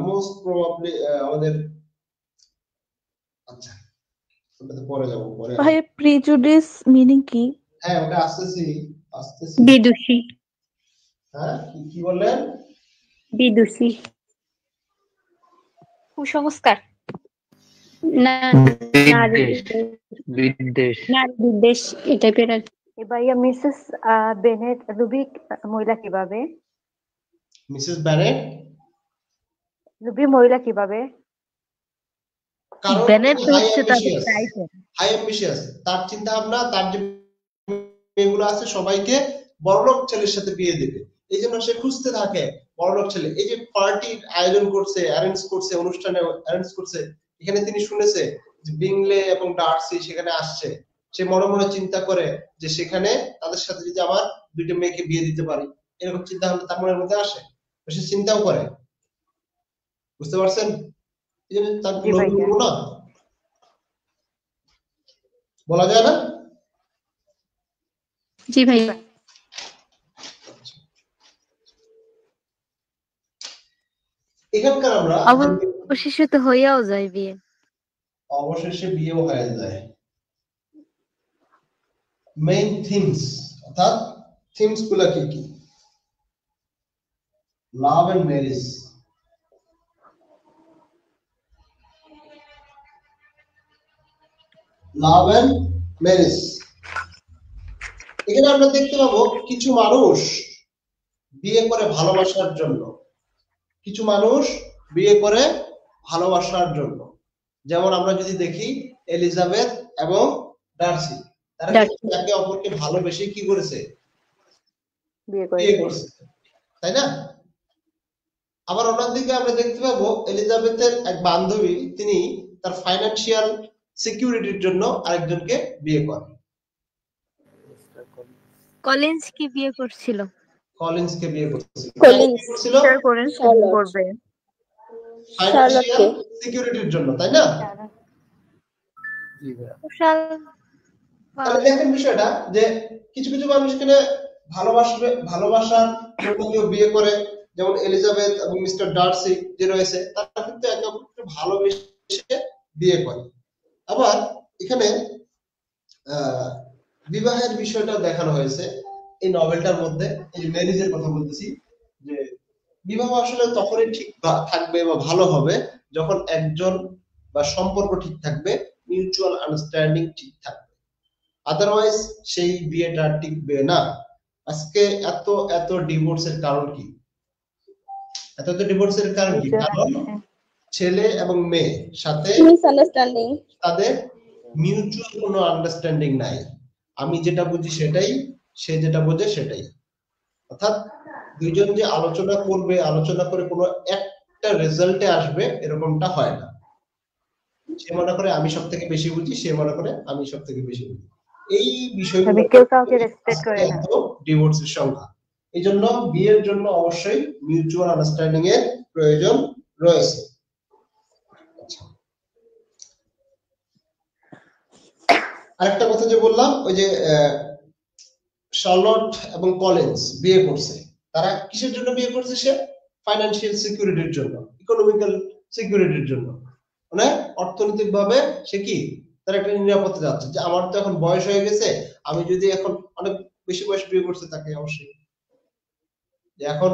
মোস্ট প্রবাবলি আমাদের, আচ্ছা ওটাতে পরে যাব, পরে। ভাই প্রিজুডিস মিনিং কি? হ্যাঁ ওটা আসতেছি। বিদুষী। হ্যাঁ কি বললেন? বিদুষী, কুসংস্কার, বিদ্বেষ এই টাইপের। ভাইয়া মিসেস বেনেট লুবিক মহিলা কিভাবে? মিসেস ব্যানেট লুবি মহিলা কিভাবে? কারণ বেনেট হচ্ছে তার টাইটেল, হাই অ্যাম্বিশিয়াস। তার চিন্তা ভাবনা, তার যে মেয়েগুলো আছে সবাইকে বড়লোক ছেলের সাথে বিয়ে দেবে, এই জন্য সে খুঁজতে থাকে বড়লোক ছেলে। এই যে পার্টির আয়োজন করছে, অ্যারেঞ্জ করছে, অনুষ্ঠানে অ্যারেঞ্জ করছে, এখানে তিনি শুনেছে যে বিংলে এবং ডার্সি সেখানে আসছে। সে মনে মনে চিন্তা করে যে সেখানে তাদের সাথে যদি আমার দুইটা মেয়েকে বিয়ে দিতে পারি, এরকম চিন্তা ভাবনা তার মনের মধ্যে আসে, সে চিন্তাও করে। বুঝতে পারছেন? এই জন্য তার না বলা যায় না। জি ভাই। এখানকার আমরা অবশেষে তো হইয়াও যায় বিয়ে, অবশেষে বিয়েও হয়ে যায়। মেইন থিমস, অর্থাৎ থিমস গুলা কি কি? Love and marriage, love and marriage. এখানে আমরা দেখতে পাবো কিছু মানুষ বিয়ে করে ভালোবাসার জন্য, কিছু মানুষ বিয়ে করে ভালোবাসার জন্য। যেমন আমরা যদি দেখি এলিজাবেথ এবং ডার্সি, তারা একে অপরকে ভালোবেসে কি করেছে? বিয়ে করেছে, তাই না? আবার অন্যদিকে আমরা দেখতে পাবো এলিজাবেথের এক বান্ধবী, তিনি তার ফাইন্যান্সিয়াল সিকিউরিটির জন্য আরেকজনকে বিয়ে করেন। কলিন্সকে বিয়ে করছিল, কলিন্সকে বিয়ে করছিল, করবে ফাইন্যান্সিয়াল সিকিউরিটির জন্য, তাই না? জি ভাইয়া। সোশ্যাল তাহলে দেখেন বিষয়টা যে কিছু কিছু মানুষ এখানে ভালোবাসার জন্য কেউ বিয়ে করে, যেমন এলিজাবেথ এবং মিস্টার ডার্সি যে রয়েছে তারা কিন্তু একে অপরকে ভালোবেসে বিয়ে করে। আবার এখানে বিবাহের বিষয়টা দেখানো হয়েছে এই নভেলটার মধ্যে। এই যে ম্যারেজের কথা বলতেছি, যে বিবাহ আসলে তখনই ঠিক থাকবে বা ভালো হবে যখন একজন বা সম্পর্ক ঠিক থাকবে, মিউচুয়াল আন্ডারস্ট্যান্ডিং ঠিক থাকবে, আদারওয়াইজ সেই বিয়েটা টিকবে না। আজকে এত এত ডিভোর্সের কারণ কি? এত এত ডিভোর্সের কারণ কি? কারণ ছেলে এবং মেয়ে সাথে মিসআন্ডারস্ট্যান্ডিং, তাদের মিউচুয়াল কোনো আন্ডারস্ট্যান্ডিং নাই। আমি যেটা বুঝি সেটাই, সে যেটা বোঝে সেটাই। অর্থাৎ দুইজন যে আলোচনা করবে, আলোচনা করে কোনো একটা রেজাল্টে আসবে, এরকমটা হয় না। সে মনে করে আমি সব থেকে বেশি বুঝি, সে মনে করে আমি সব থেকে বেশি বুঝি। এই বিষয়গুলো কেউ কাউকে রেসপেক্ট করে না। ডিভোর্সের সংখ্যা। এই জন্য বিয়ের জন্য অবশ্যই মিউচুয়াল আন্ডারস্ট্যান্ডিং এর প্রয়োজন রয়েছে। আরেকটা কথা যে বললাম, ওই যে শার্লট এবং কলিন্স বিয়ে করছে, তারা কিসের জন্য বিয়ে করছে? সে ফাইন্যান্সিয়াল সিকিউরিটির জন্য, ইকোনমিক্যাল সিকিউরিটির জন্য। মানে অর্থনৈতিক ভাবে সে কি, তার একটা নিরাপত্তা যাচ্ছে যে আমার তো এখন বয়স হয়ে গেছে, আমি যদি এখন অনেক বেশি বয়স বিয়ে করছে তাকে অবশ্যই এখন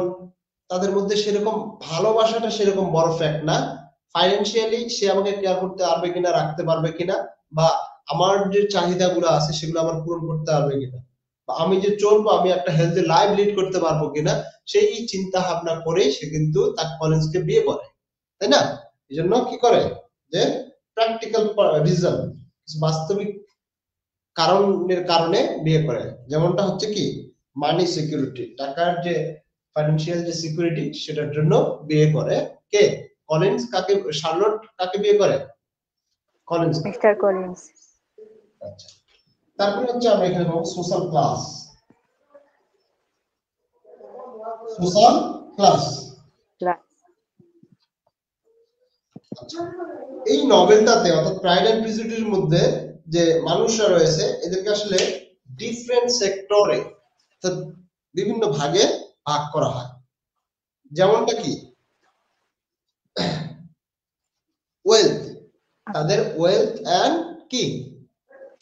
তাদের মধ্যে সেরকম ভালোবাসাটা সেরকম বড় ফ্যাক্ট না। ফাইন্যান্সিয়ালি সে আমাকে কেয়ার করতে পারবে কিনা, রাখতে পারবে কিনা, বা আমার যে চাহিদাগুলো আছে সেগুলো আমার পূরণ করতে পারবে কিনা, বা আমি যে চলবো, আমি একটা হেলদি লাইফ লিড করতে পারবো কিনা, সেই চিন্তা ভাবনা করে সে কিন্তু তার কলিন্সকে বিয়ে করে, তাই না? এই জন্য কি করে যে প্র্যাকটিক্যাল রিজন, বাস্তবিক কারণের কারণে বিয়ে করে। যেমনটা হচ্ছে কি মানি সিকিউরিটি, টাকার যে ফাইন্যান্সিয়াল যে সিকিউরিটি, সেটার জন্য বিয়ে করে কে? কলিন্স। কাকে? শার্লট কাকে বিয়ে করে? Collins, mister Collins. আচ্ছা, তারপরে হচ্ছে আমরা এখানে পাবো সোশ্যাল ক্লাস। সোশ্যাল ক্লাস, এই নভেলটাতে অর্থাৎ প্রাইড এন্ড প্রেজুডিসের মধ্যে যে মানুষরা রয়েছে এদেরকে আসলে ডিফারেন্ট সেক্টরে, অর্থাৎ বিভিন্ন ভাগে ভাগ করা হয়। যেমনটা কি ওয়েলথ, তাদের ওয়েলথ এন্ড কি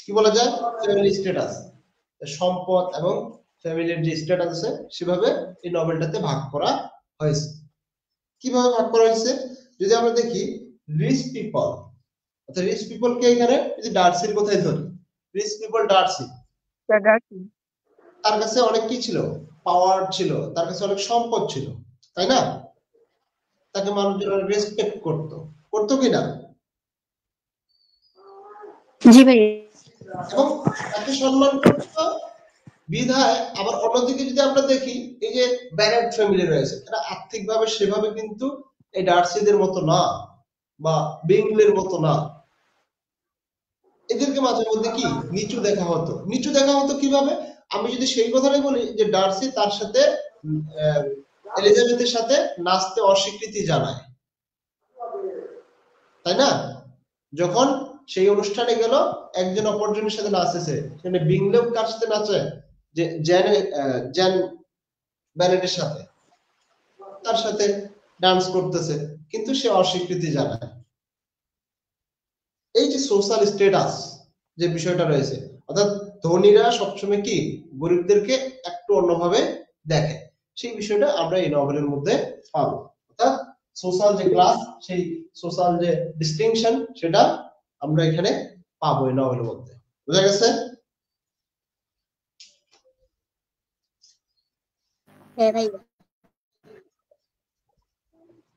কি বলা যায়, ফ্যামিলি স্ট্যাটাস, সম্পদ এবং ফ্যামিলির যে স্ট্যাটাস আছে সেভাবে এই নভেলটাতে ভাগ করা হয়েছে। কিভাবে ভাগ করা হয়েছে যদি আমরা দেখি, রিচ পিপল, অর্থাৎ রিচ পিপল কে এখানে যদি ডার্সির কথাই ধরি, রিচ পিপল ডার্সি, তার কাছে অনেক কি ছিল, পাওয়ার ছিল, তার কাছে অনেক সম্পদ ছিল, তাই না? তাকে মানুষজন রেসপেক্ট করতো কিনা? জি ভাই। এবং তাকে সম্মান করতো বিধায়। আবার অন্যদিকে যদি আমরা দেখি, এই যে ব্যারেট ফ্যামিলি রয়েছে, এরা আর্থিকভাবে সেভাবে কিন্তু এই ডার্সিদের মতো না, বা বিংলের মতো না। এদেরকে মাঝে মধ্যে কি নিচু দেখা হতো। নিচু দেখা হতো কিভাবে? আমি যদি সেই কথাটাই বলি যে ডার্সি তার সাথে এলিজাবেথের সাথে নাচতে অস্বীকৃতি জানায়, তাই না? যখন সেই অনুষ্ঠানে গেল, একজন অপরজনের সাথে নাচতেছে, সেখানে বিংলেও কার সাথে নাচে, যে জ্যান ব্যানেটের সাথে, তার সাথে ডান্স করতেছে, কিন্তু সে অস্বীকৃতি জানায়। এই যে সোশ্যাল স্ট্যাটাস যে বিষয়টা রয়েছে, অর্থাৎ ধনীরা সবসময় কি গরিবদেরকে একটু অন্যভাবে দেখে, সেই বিষয়টা আমরা এই নভেলের মধ্যে পাবো। অর্থাৎ সোশ্যাল যে ক্লাস, সেই সোশ্যাল যে ডিস্টিংশন, সেটা আমরা এখানে পাবো এই নভেলের মধ্যে। বুঝা গেছে? হ্যাঁ ভাই।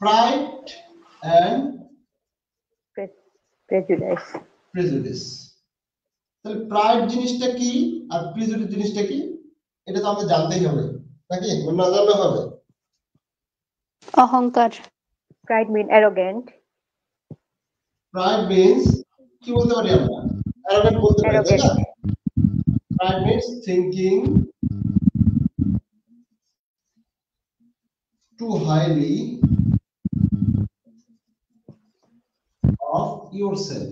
Pride and Prejudice. তাহলে প্রাইড জিনিসটা কি আর প্রেজুডিস জিনিসটা কি, এটা তো আমাদের জানতেই হবে, নাকি না জানলে হবে? অহংকার। Pride mean arrogant. Pride means কি বলতে পারি আমরা? অ্যারোগেন্ট বলতে পারি, তাই না? Pride means thinking too highly of yourself.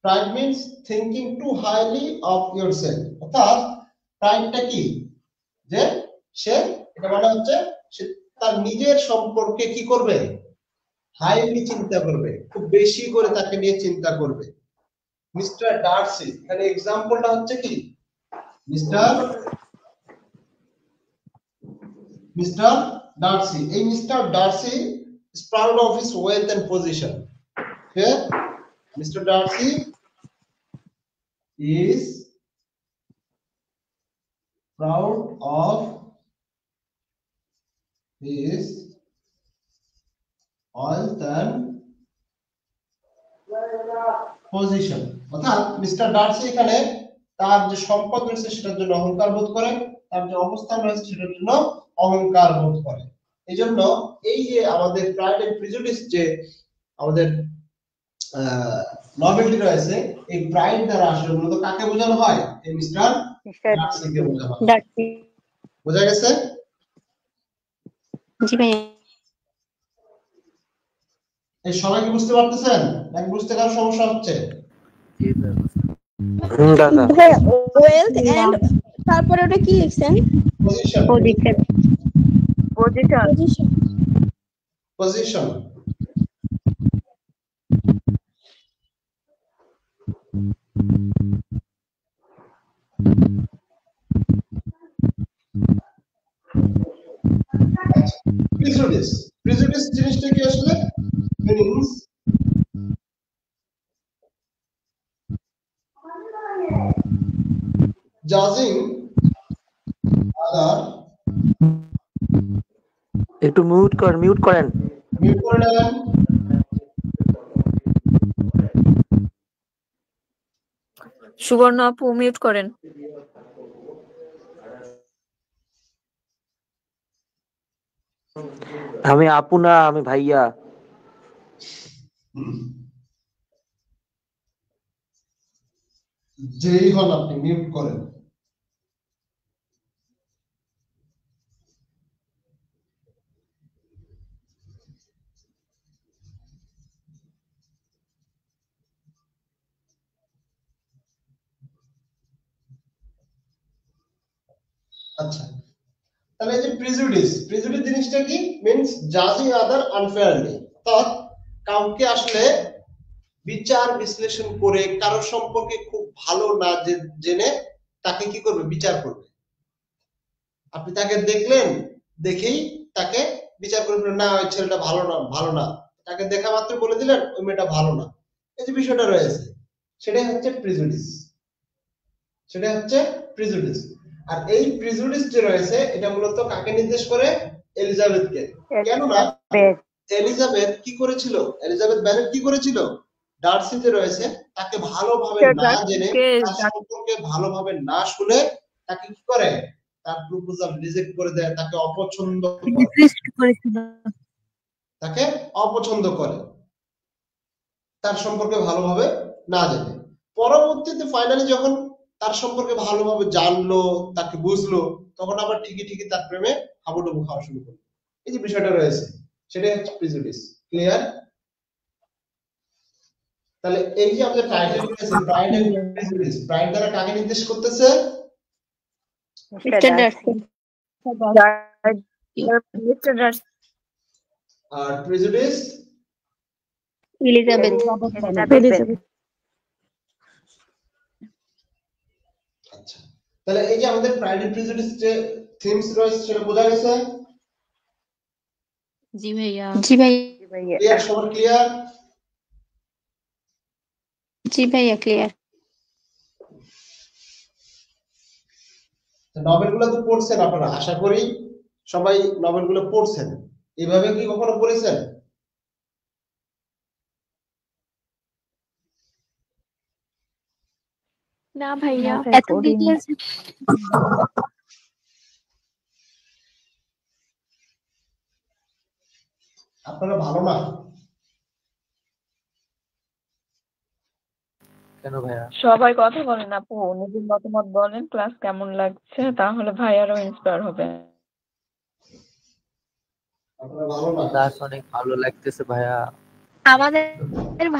Pride means thinking too highly of yourself. অর্থাৎ প্রাইডটা কি, যে সে, এটা মানে হচ্ছে সে তার নিজের সম্পর্কে কি করবে, হাইলি চিন্তা করবে, খুব বেশি করে তাকে নিয়ে চিন্তা করবে। মিস্টার ডার্সি, এখানে এক্সাম্পলটা হচ্ছে কি, মিস্টার ডার্সি। এই mister Darcy is proud of his wealth and position. Here, Mr. Darcy is proud of his wealth and position. অর্থাৎ মিস্টার ডার্সি এখানে তার যে সম্পদ রয়েছে সেটার জন্য অহংকার বোধ করে, তার যে অবস্থান রয়েছে সেটার জন্য অহংকার বোধ করে। এই জন্য এই যে আমাদের প্রাইড এন্ড প্রিজুডিস যে আমাদের নভেলটি রয়েছে, এই প্রাইড দ্বারা আসলে মূলত কাকে বোঝানো হয়, এই মিস্টার ডার্সিকে বোঝানো হয়। বোঝা গেছে? জি ভাইয়া। এই সবাই কি বুঝতে পারতেছেন নাকি বুঝতে কারো সমস্যা হচ্ছে? ওয়েলথ এন্ড তারপরে ওটা কি লিখছেন? পজিশন। পজিশন। প্রিজুডিস। প্রিজুডিস জিনিসটা কি আসলে? মিনিংস জাজিং আদার। একটু মিউট করেন। মিউট করে নেবেন। সুবর্ণ আপু মিউট করেন। আমি আপু না, আমি ভাইয়া। যেই হন আপনি মিউট করেন। আচ্ছা, তাহলে এই যে প্রিজুডিস জিনিসটা কি? মিন্স জাজিং আদার আনফেয়ারলি। অর্থাৎ কাউকে আসলে বিচার বিশ্লেষণ করে কারো সম্পর্কে খুব ভালো না জেনে তাকে কি করবে, বিচার করবে। আপনি তাকে দেখলেন, দেখেই তাকে বিচার করবেন, না ওই ছেলেটা ভালো না, তাকে দেখা মাত্র বলে দিলেন ওই মেয়েটা ভালো না। এই যে বিষয়টা রয়েছে সেটাই হচ্ছে প্রিজুডিস। আর এই প্রিজুডিস যে রয়েছে এটা মূলত কাকে নির্দেশ করে? এলিজাবেথকে। কেননা এলিজাবেথ কি করেছিল, এলিজাবেথ ব্যানেট কি করেছিল, ডার্সি যে রয়েছে তাকে ভালোভাবে না জেনে, তার সম্পর্কে ভালোভাবে না শুনে তাকে কি করে, তার প্রপোজাল রিজেক্ট করে দেয়, তাকে অপছন্দ করে, তার সম্পর্কে ভালোভাবে না জেনে। পরবর্তীতে ফাইনালি যখন তার সম্পর্কে ভালোভাবে জানলো, তাকে বুঝলো, তখন আবার ঠিকই তার প্রেমে হাবুডুবু খাওয়া শুরু করলো। এই যে বিষয়টা রয়েছে সেটাই হচ্ছে প্রিজুডিস। ক্লিয়ার? তাহলে এই যে আমাদের টাইটেল রয়েছে প্রাইড এন্ড প্রিজুডিস, প্রাইড দ্বারা কাকে নির্দেশ করতেছে? Mr Darcy. আর প্রিজুডিস এলিজাবেথ। আচ্ছা, তাহলে এই যে আমাদের প্রাইড এন্ড প্রিজুডিস যে থিমস রয়েছে সেটা বোঝা গেছে? জি ভাইয়া। ক্লিয়ার? সবার ক্লিয়ার? জি ভাইয়া ক্লিয়ার। নভেলগুলো তো পড়ছেন আপনারা, আশা করি সবাই নভেলগুলো পড়ছেন। এইভাবে কি কখনো পড়েছেন? না ভাইয়া, এত ডিটেইলস আপনারা ভালো না? কেন ভাইয়া? সবাই কথা বলেন আপু, নিজের মতামত বলেন, ক্লাস কেমন লাগছে, তাহলে ভাই আরো ইন্সপায়ার হবে। আপনারা ভালো না? ক্লাস অনেক ভালো লাগতেছে ভাইয়া। আমাদের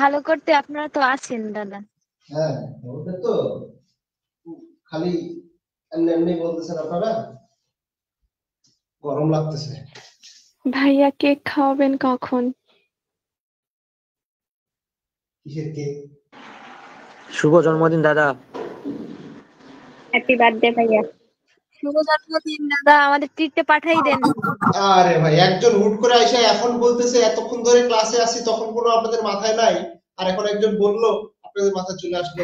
ভালো করতে আপনারা তো আছেন দাদা। হ্যাঁ ওটা তো খালি এমনি এমনি বলতেছেন আপনারা, গরম লাগতেছে। ভাইয়া কেক খাওয়াবেন কখন? কিসের কেক? শুভ জন্মদিন দাদা। হ্যাপি বার্থডে ভাইয়া। শুভ জন্মদিন দাদা, আমাদের ট্রিটটা পাঠাই দেন। আরে ভাই, একজন হুট করে আইসা এখন বলতেছে এতক্ষণ ধরে ক্লাসে আছি, তখন কোনো আপনাদের মাথায় নাই, আর এখন একজন বললো আপনাদের মাথায় চলে আসলো।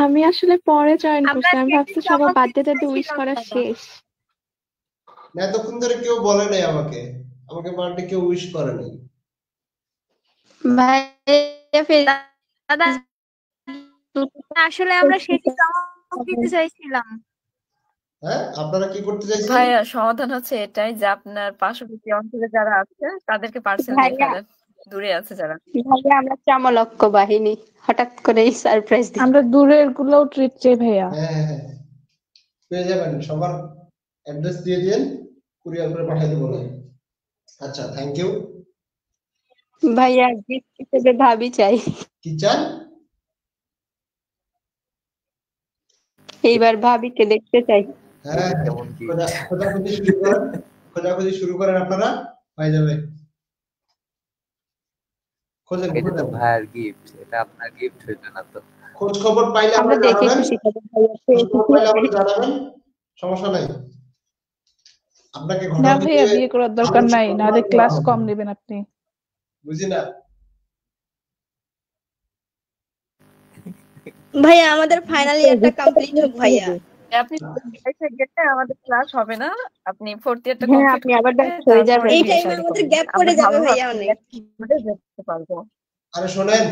আমি আসলে পরে জয়েন আমরা করছি, আমি ভাবছি কেকটা সবার আমাকে বার্থডেতে উইশ দিয়েছিলাম করা দাদা। শেষ। না, এতক্ষণ ধরে কেউ বলে নাই আমাকে, আমাকে বার্থডে কেউ উইশ করে নাই। ভাইয়া দাদা আসলে আমরা সেটি চমক দিতে চাইছিলাম। হ্যাঁ, আপনারা কি করতে চাইছেন? ভাইয়া সমাধান হচ্ছে এটাই যে আপনার পার্শ্ববর্তী অঞ্চলে যারা আছে তাদেরকে পার্সেল দিয়ে ভাইয়া। ফেলেন, দূরে আছে যারা। ভাইয়া আমরা চামলক্ষ বাহিনী, হঠাৎ করে সারপ্রাইজ দিই। আমরা দূরের গুলোও ট্রিট চাই ভাইয়া। হ্যাঁ হ্যাঁ হ্যাঁ, পেয়ে যাবেন, সবার অ্যাড্রেস দিয়ে দিন, কুরিয়ার করে পাঠিয়ে দেবো না। আচ্ছা, থ্যাংক ইউ। ভাইয়া গিফট হিসেবে ভাবি চাই, কি চান? এইবার ভাবিকে দেখতে চাই। হ্যাঁ, খোঁজাখুঁজি শুরু করেন, খোঁজাখুঁজি শুরু করেন আপনারা, হয়ে যাবে। খোঁজেন এটা তো খোঁজেন। ভাইয়ের গিফট, এটা আপনার গিফট হইলো না তো। খোঁজ খবর পাইলে আমরা আমাকে দেখে জানাবেন, খুশি হব ভাইয়া। খোঁজ খবর পাইলে আমাকে জানাবেন, সমস্যা নাই। আপনাকে না ঘটনা ভাইয়া, দিয়ে বিয়ে করার দরকার নাই, নাহলে ক্লাস কম নেবেন আপনি। বুঝি না। ভাইয়া আমাদের ফাইনাল ইয়ারটা কমপ্লিট হোক ভাইয়া। আপনি গেলে আমাদের ক্লাস হবে না, আপনি ফোর্থ ইয়ারটা হ্যাঁ, কমপ্লিট আপনি আবার ব্যাক হয়ে যাবেন। এই টাইমে আমাদের গ্যাপ পড়ে যাবে ভাইয়া অনেক। দেখতে পারবো। আরে শোনেন,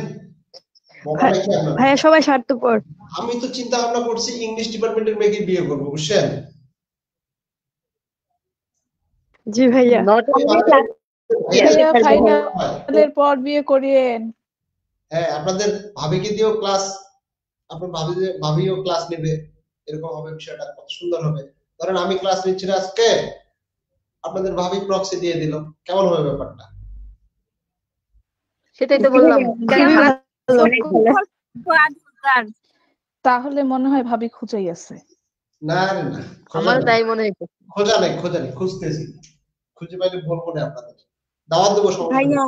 মোবাইল কি আপনার? ভাইয়া সবাই স্বার্থপর। আমি তো চিন্তা ভাবনা করছি ইংলিশ ডিপার্টমেন্টের মেয়েকে বিয়ে করবো, বুঝছেন? জি ভাইয়া। ভাইয়া ফাইনালের পর বিয়ে করিয়েন। হ্যাঁ, আপনাদের ভাবিকে দিয়েও ক্লাস, আপনার ভাবিও ক্লাস নেবে, এরকম হবে বিষয়টা, কত সুন্দর হবে। ধরেন আমি ক্লাস নিচ্ছি না আজকে, আপনাদের ভাবি প্রক্সি দিয়ে দিল, কেমন হবে ব্যাপারটা? সেটাই তো বললাম। তাহলে মনে হয় ভাবি খুঁজেই আছে। না রে না, আমার তাই মনে হইতো। খোঁজা নেই, খুঁজতেছি, খুঁজে পাইলে বলবো না আপনাদের, দাওয়াত দেবো সমস্যা নেই। ভাইয়া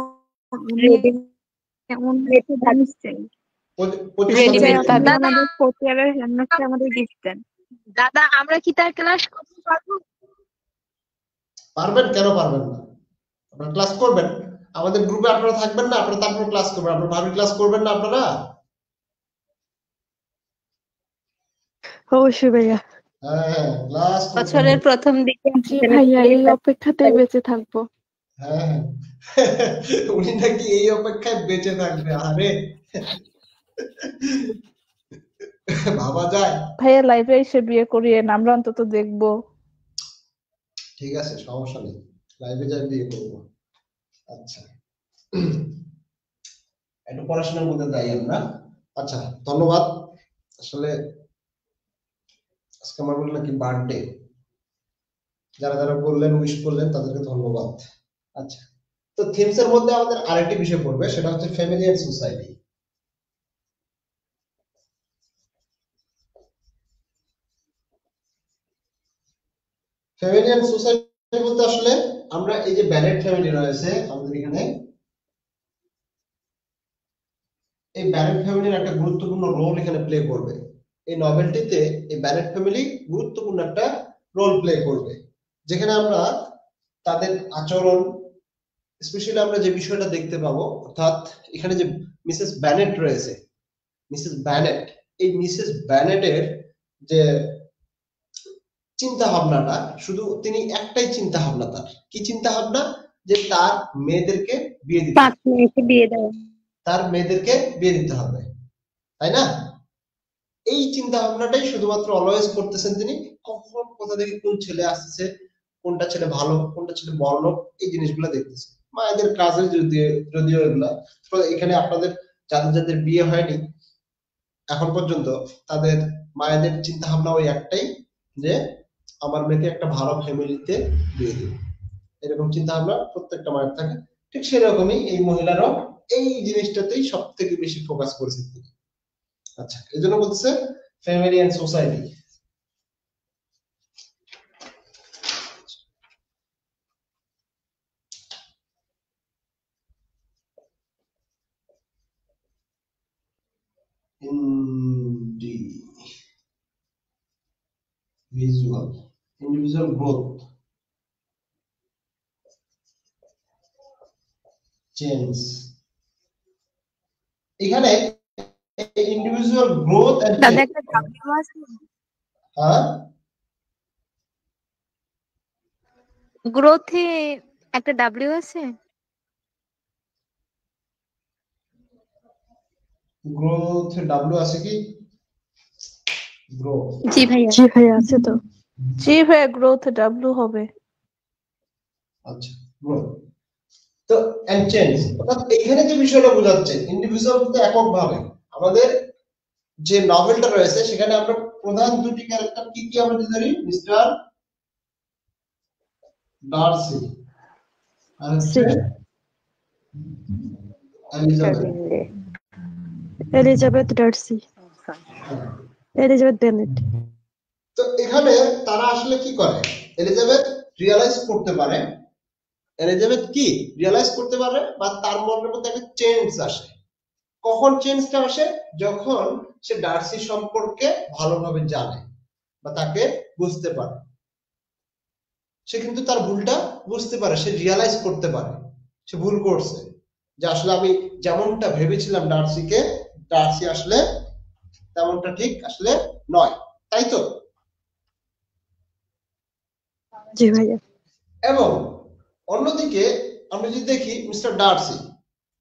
কেমন রেটে জানিছেন? দাদা আমাদের ফোর্থ ইয়ারের হেলমেটটা আমাদের গিফট দেন। দাদা আমরা কি তার ক্লাস করতে পারবো? পারবেন, কেন পারবেন না? আপনারা ক্লাস করবেন, আমাদের গ্রুপে আপনারা থাকবেন না, আপনারা তারপর ক্লাস করবেন। আপনারা ভাবি ক্লাস করবেন না আপনারা? অবশ্যই ভাইয়া। হ্যাঁ, ক্লাস বছরের প্রথম দিকে জি ভাইয়া, এই অপেক্ষাতেই বেঁচে থাকবো। হ্যাঁ, উনি নাকি এই অপেক্ষায় বেঁচে থাকবে। আরে ভাবা যায়? ভাইয়া লাইভে এসে বিয়ে করিয়েন, আমরা অন্তত দেখবো। ঠিক আছে, সমস্যা নেই, লাইভে যাই বিয়ে করবো। আচ্ছা, একটু পড়াশোনার মধ্যে যাই আমরা। আচ্ছা, ধন্যবাদ। আসলে আজকে আমার বললেন নাকি বার্থডে, যারা যারা বললেন, উইশ করলেন, তাদেরকে ধন্যবাদ। আচ্ছা, তো থিমস এর মধ্যে আমাদের আরেকটি বিষয় পড়বে, সেটা হচ্ছে family and society. Family and society বলতে আসলে আমরা এই যে ব্যানেট ফ্যামিলি রয়েছে আমাদের এখানে, এই ব্যানেট ফ্যামিলির একটা গুরুত্বপূর্ণ রোল এখানে প্লে করবে। এই নভেলটিতে এই ব্যানেট ফ্যামিলি গুরুত্বপূর্ণ একটা রোল প্লে করবে, যেখানে আমরা তাদের আচরণ, স্পেশালি আমরা যে বিষয়টা দেখতে পাবো, অর্থাৎ এখানে যে মিসেস ব্যানেট রয়েছে, মিসেস ব্যানেট, এই মিসেস ব্যানেটের যে চিন্তা ভাবনাটা, শুধু তিনি একটাই চিন্তা ভাবনা, তার কি চিন্তা ভাবনা? যে তার মেয়েদেরকে বিয়ে দিতে, 5 মিনিটে বিয়ে দাও, তার মেয়েদেরকে বিয়ে দিতে হবে, তাই না? এই চিন্তা ভাবনাটাই শুধুমাত্র অলওয়েজ করতেছেন তিনি। কখন কোথা থেকে কোন ছেলে আসছে, কোনটা ছেলে ভালো, কোনটা ছেলে বড়লোক, এই জিনিসগুলো দেখতেছে। মায়েদের কাজে যদিও এগুলা, তো এখানে আপনাদের যাদের যাদের বিয়ে হয়নি এখন পর্যন্ত, তাদের মায়েদের চিন্তা ভাবনা ওই একটাই, যে আমার মেয়েকে একটা ভালো ফ্যামিলিতে বিয়ে দিই, এরকম চিন্তা ভাবনা প্রত্যেকটা মায়ের থাকে। ঠিক সেরকমই এই মহিলারাও এই জিনিসটাতেই সব থেকে বেশি ফোকাস করেছেন তিনি। আচ্ছা, এই জন্য বলছে family and society. individual growth, change, এখানে ইন্ডিভিজুয়াল গ্রোথ এন্ড দাদা একটা ডাব্লিউ আছে, হ্যাঁ গ্রোথে একটা ডাব্লিউ আছে। গ্রোথ ডাব্লিউ আছে কি? গ্রোথ, জি ভাইয়া। জি ভাইয়া আছে তো। জি ভাইয়া, গ্রোথ ডাব্লিউ হবে। আচ্ছা গ্রোথ তো এন্ড চেঞ্জ, অর্থাৎ এখানে যে বিষয়টা বোঝাচ্ছে ইন্ডিভিজুয়াল বলতে এককভাবে। আমাদের যে নভেলটা রয়েছে সেখানে আমরা প্রধান দুটি ক্যারেক্টার কি কি আমরা ধরি, মিস্টার ডার্সি আর হচ্ছে Elizabeth. Elizabeth Darcy, Elizabeth Bennett. তো এখানে তারা আসলে কি করে, এলিজাবেথ রিয়ালাইজ করতে পারে, এলিজাবেথ কি রিয়ালাইজ করতে পারে বা তার মনের মধ্যে একটা চেঞ্জ আসে। কখন চেঞ্জটা আসে? যখন সে ডার্সি সম্পর্কে ভালোভাবে জানে বা তাকে বুঝতে পারে। সে কিন্তু তার ভুলটা বুঝতে পারে, সে রিয়ালাইজ করতে পারে সে ভুল করছে, যে আসলে আমি যেমনটা ভেবেছিলাম ডার্সিকে, ডার্সি আসলে তেমনটা ঠিক আসলে নয়, তাই তো? জি ভাইয়া। এবং অন্যদিকে আমরা যদি দেখি মিস্টার ডার্সি,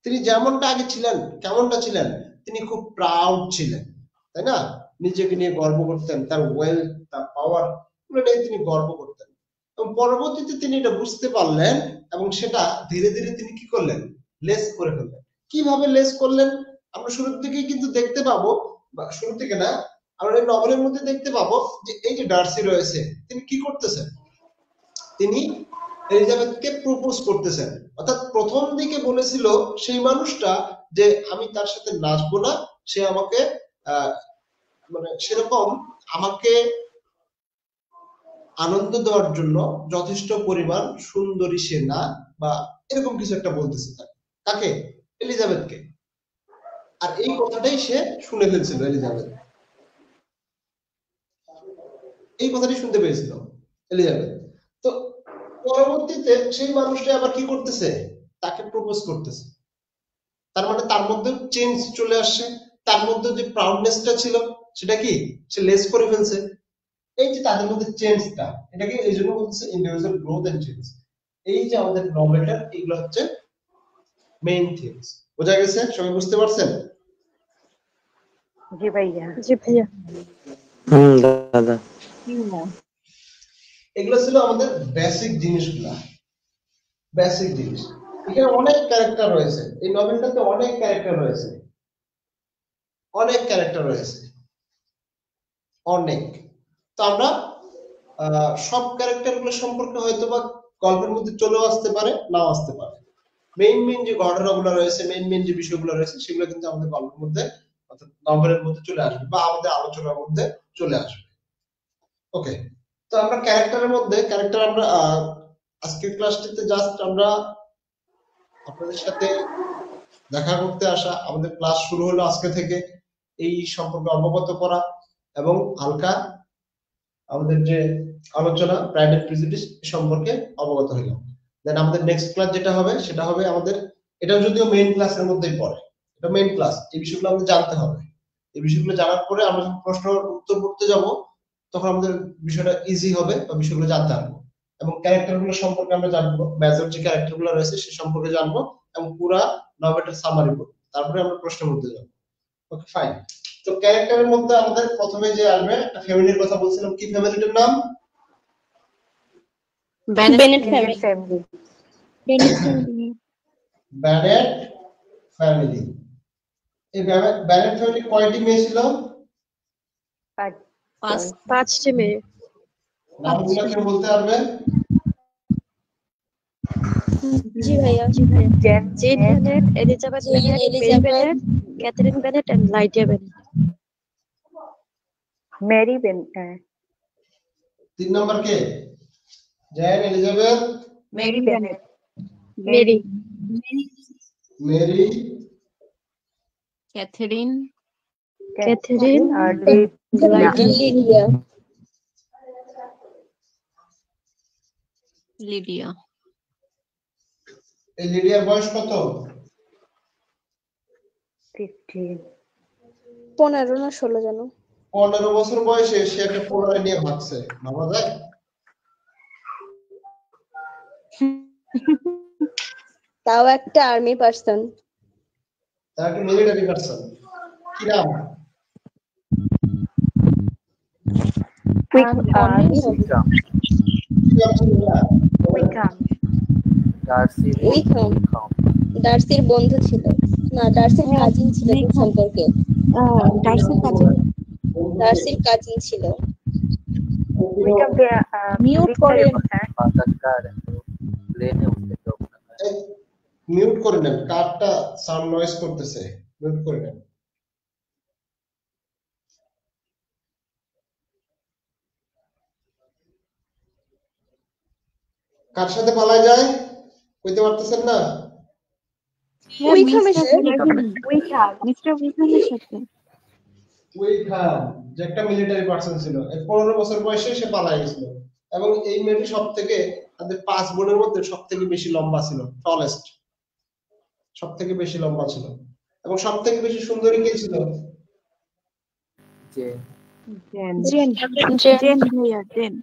তিনি যেমনটা আগে ছিলেন, কেমনটা ছিলেন, তিনি খুব প্রাউড ছিলেন, তাই না? নিজেকে নিয়ে গর্ব করতেন, তার ওয়েলথ, তার পাওয়ার, এগুলো নিয়ে তিনি গর্ব করতেন। এবং পরবর্তীতে তিনি এটা বুঝতে পারলেন এবং সেটা ধীরে ধীরে তিনি কি করলেন, লেস করে ফেললেন। কিভাবে লেস করলেন আমরা শুরুর দিকেই কিন্তু দেখতে পাবো, বা শুরু থেকে না, আমরা এই নভেলের মধ্যে দেখতে পাবো যে এই যে ডার্সি রয়েছে তিনি কি করতেছেন, তিনি এলিজাবেথকে প্রপোজ করতেছেন। অর্থাৎ প্রথম দিকে বলেছিল সেই মানুষটা যে আমি তার সাথে নাচবো না, সে আমাকে মানে সেরকম আমাকে আনন্দ দেওয়ার জন্য যথেষ্ট পরিমাণ সুন্দরী সে না, বা এরকম কিছু একটা বলতেছে। কাকে? এলিজাবেথকে। আর এই কথাটাই সে শুনে ফেলছিল, এলিজাবেথ এই কথাটি শুনতে পেয়েছিল এলিজাবেথ। তো পরবর্তীতে সেই মানুষটা আবার কি করতেছে, তাকে প্রপোজ করতেছে। তার মানে তার মধ্যে চেঞ্জ চলে আসছে, তার মধ্যে যে প্রাউডনেসটা ছিল সেটা কি সে লেস করে ফেলছে। এই যে তাদের মধ্যে চেঞ্জটা, এটাকে এই জন্য বলছে ইন্ডিভিজুয়াল গ্রোথ এন্ড চেঞ্জ। এই যে আমাদের নভেলটা, এগুলো হচ্ছে মেইন থিমস। বোঝা গেছে? সবাই বুঝতে পারছেন? জি ভাইয়া। জি ভাইয়া। দাদা। এগুলো ছিল আমাদের বেসিক জিনিসগুলা, বেসিক জিনিস। এখানে অনেক ক্যারেক্টার রয়েছে, এই নভেলটাতে অনেক ক্যারেক্টার রয়েছে, অনেক ক্যারেক্টার রয়েছে, অনেক। তো আমরা সব ক্যারেক্টার গুলো সম্পর্কে হয়তো বা গল্পের মধ্যে চলেও আসতে পারে, নাও আসতে পারে। মেইন যে ঘটনাগুলো রয়েছে, মেইন যে বিষয়গুলো রয়েছে, সেগুলো কিন্তু আমাদের গল্পের মধ্যে অর্থাৎ নভেলের মধ্যে চলে আসবে বা আমাদের আলোচনার মধ্যে চলে আসবে। ওকে, তো আমরা ক্যারেক্টারের মধ্যে ক্যারেক্টার আমরা আজকের ক্লাসটিতে জাস্ট আমরা আপনাদের সাথে দেখা করতে আসা, আমাদের ক্লাস শুরু হলো আজকে থেকে, এই সম্পর্কে অবগত করা এবং হালকা আমাদের যে আলোচনা প্রাইড এন্ড প্রেজুডিস সম্পর্কে অবগত হইলাম। দেন আমাদের নেক্সট ক্লাস যেটা হবে সেটা হবে আমাদের, এটা যদিও মেইন ক্লাসের মধ্যেই পড়ে, এটা মেইন ক্লাস, এই বিষয়গুলো আমাদের জানতে হবে। এই বিষয়গুলো জানার পরে আমরা যখন প্রশ্ন উত্তর করতে যাব তখন আমাদের বিষয়টা ইজি হবে বা বিষয়গুলো জানতে পারবো, এবং ক্যারেক্টারগুলো সম্পর্কে আমরা জানবো, মেজর যে ক্যারেক্টারগুলো রয়েছে সে সম্পর্কে জানবো এবং পুরা নভেলটার সামারি করব, তারপরে আমরা প্রশ্নের মধ্যে যাব। Okay fine. তো ক্যারেক্টারের মধ্যে আমাদের প্রথমে যে আসবে একটা ফ্যামিলির কথা বলছিলাম, কি ফ্যামিলিটার নাম? Bennet family. Bennet family. এই ব্যানেট ফ্যামিলি কয়টি মেয়ে ছিল? 5টি মেয়ে। নামগুলো কেউ বলতে পারবে? জি ভাইয়া। Jane Bennet, Elizabeth Bennet, Mary Bennet, Catherine Bennet and Lydia Bennet. Mary Ben. 3 number কে? Jane, Elizabeth, Mary Bennett. Mary Mary, Catherine, Catherine, or Lydia Lydia. এই লিডিয়ার বয়স কত? 15. 15 না 16 জানো 15 বছর বয়সে সে একটা পোলারে নিয়ে ভাগছে, ভাবা যায়? তাও একটা আর্মি পার্সন তার একটা মিলিটারি পারসন, কি নাম? উইকাম, কি নাম ছিল ওনার? Wickham. ডার্সি উইকাম ডার্সির বন্ধু ছিল না ডার্সির কাজিন ছিল খুব সম্পর্কে ডার্সির কাজিন ছিল Wickham Mute Victor করেন। পাতাকার প্লেনে উঠে তো মিউট করে নেন, কারটা সাউন্ড নয়েজ করতেছে, মিউট করে নেন। কার সাথে পালায় যায় কইতে পারতেছেন না? উইকামের সাথে Wickham. মিস্টার উইকামের সাথে উইকহাম, যে একটা মিলিটারি পারসন ছিল, 15 বছর বয়সে সে পালায় গেছিল। এবং এই মেয়েটি সবথেকে তাদের 5 বোনের মধ্যে সবথেকে বেশি লম্বা ছিল, টলেস্ট, সবথেকে বেশি লম্বা ছিল। এবং সবথেকে বেশি সুন্দরী কে ছিল? যে জেন ভাইয়া জেন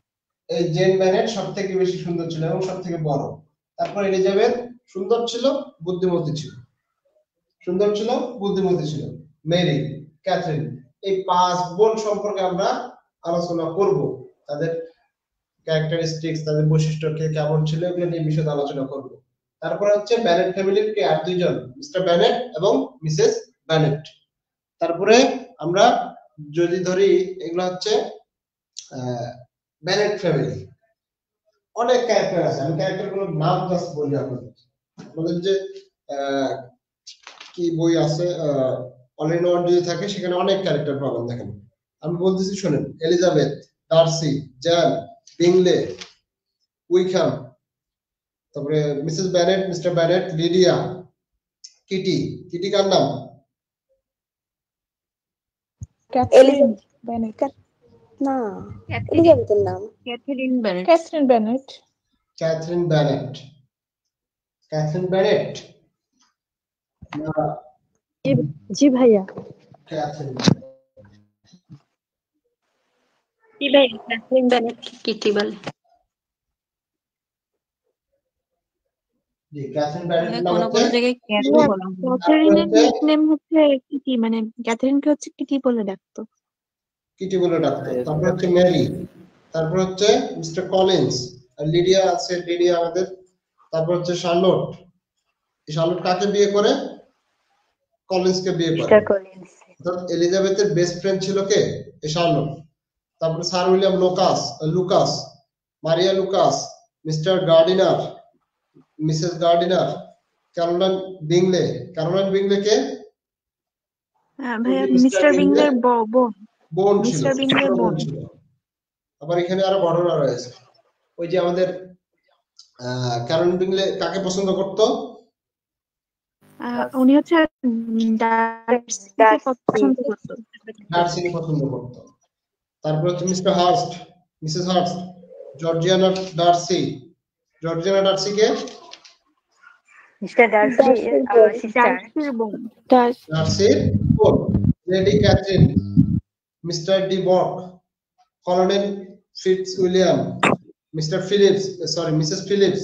এই জেন বেনেট সবথেকে বেশি সুন্দর ছিল এবং সবথেকে বড়। তারপর এলিজাবেথ সুন্দর ছিল, বুদ্ধিমতী ছিল, সুন্দর ছিল, বুদ্ধিমতী ছিল। মেরি, ক্যাথরিন, এই 5 বোন সম্পর্কে আমরা আলোচনা করব। তাদের ক্যারেক্টারিস্টিক্স, তাদের বৈশিষ্ট্য কে কেমন ছিল, এগুলো নিয়ে বিশদ আলোচনা করব। তারপর হচ্ছে বেনেট ফ্যামিলির কে আর দুইজন, মিস্টার বেনেট এবং মিসেস বেনেট। তারপরে আমরা যদি ধরি এগুলো হচ্ছে বেনেট ফ্যামিলি, অনেক ক্যারেক্টার আছে। আমি ক্যারেক্টারগুলোর নাম জাস্ট বলি আপনাদের। আমাদের যে কি বই আছে অল ইন ওয়ান যদি থাকে সেখানে অনেক ক্যারেক্টার পাবেন। দেখেন আমি বলতেছি শুনেন, Elizabeth, Darcy, Jane, Bingley, Wickham, তারপরে Mrs Bennet, Mr Bennet, Lydia, Kitty. Kitty কার নাম? ক্যাথরিন বেনেট না এলিজাবেথের নাম Catherine Bennet. Catherine Bennet Catherine Bennet. Catherine Bennet না জি ভাইয়া। ক্যাথরিন কি ভাই ক্যাথরিন বেনেট কিটি বলে? জি, ক্যাথরিন বেনেট নাম কোন হচ্ছে কোন জায়গায় ক্যাথরিন বলা হয়। ক্যাথরিনের নিকনেম হচ্ছে কিটি, মানে ক্যাথরিনকে হচ্ছে কিটি বলে ডাকতো। কিটি বলে ডাকতো। তারপর হচ্ছে মেরি, তারপর হচ্ছে মিস্টার কলিন্স, আর লিডিয়া আছে, লিডিয়া আমাদের। তারপর হচ্ছে শার্লট। এই শার্লট কাকে বিয়ে করে? কলিন্সকে বিয়ে করে। Mr. Collins. অর্থাৎ এলিজাবেথের বেস্ট ফ্রেন্ড ছিল কে? এই শার্লট। তারপর sir William Lucas, Maria Lucas, Mr Gardiner, Mrs Gardiner, Caroline Bingley. Caroline Bingley কে? ভাইয়া মিস্টার মিস্টার বিংলের বোন। বোন ছিল, মিস্টার বিংলের ছোট বোন বোন। ছিল। আবার এখানে আরো ঘটনা রয়েছে। ওই যে আমাদের ক্যারোলাইন বিংলে কাকে পছন্দ করতো? উনি হচ্ছে ডার্সিকে পছন্দ করতো। ডার্সিকে পছন্দ করতো। তারপর হচ্ছে Mr Hurst, Mrs Hurst, Georgiana Darcy. Georgiana Darcy কে? Mr. Darcy is our sister. ডার্সির বোন। ডার্সির বোন। Lady Catherine, Mr de Bourgh, Colonel Fitzwilliam, Mr Philips, Mrs Philips,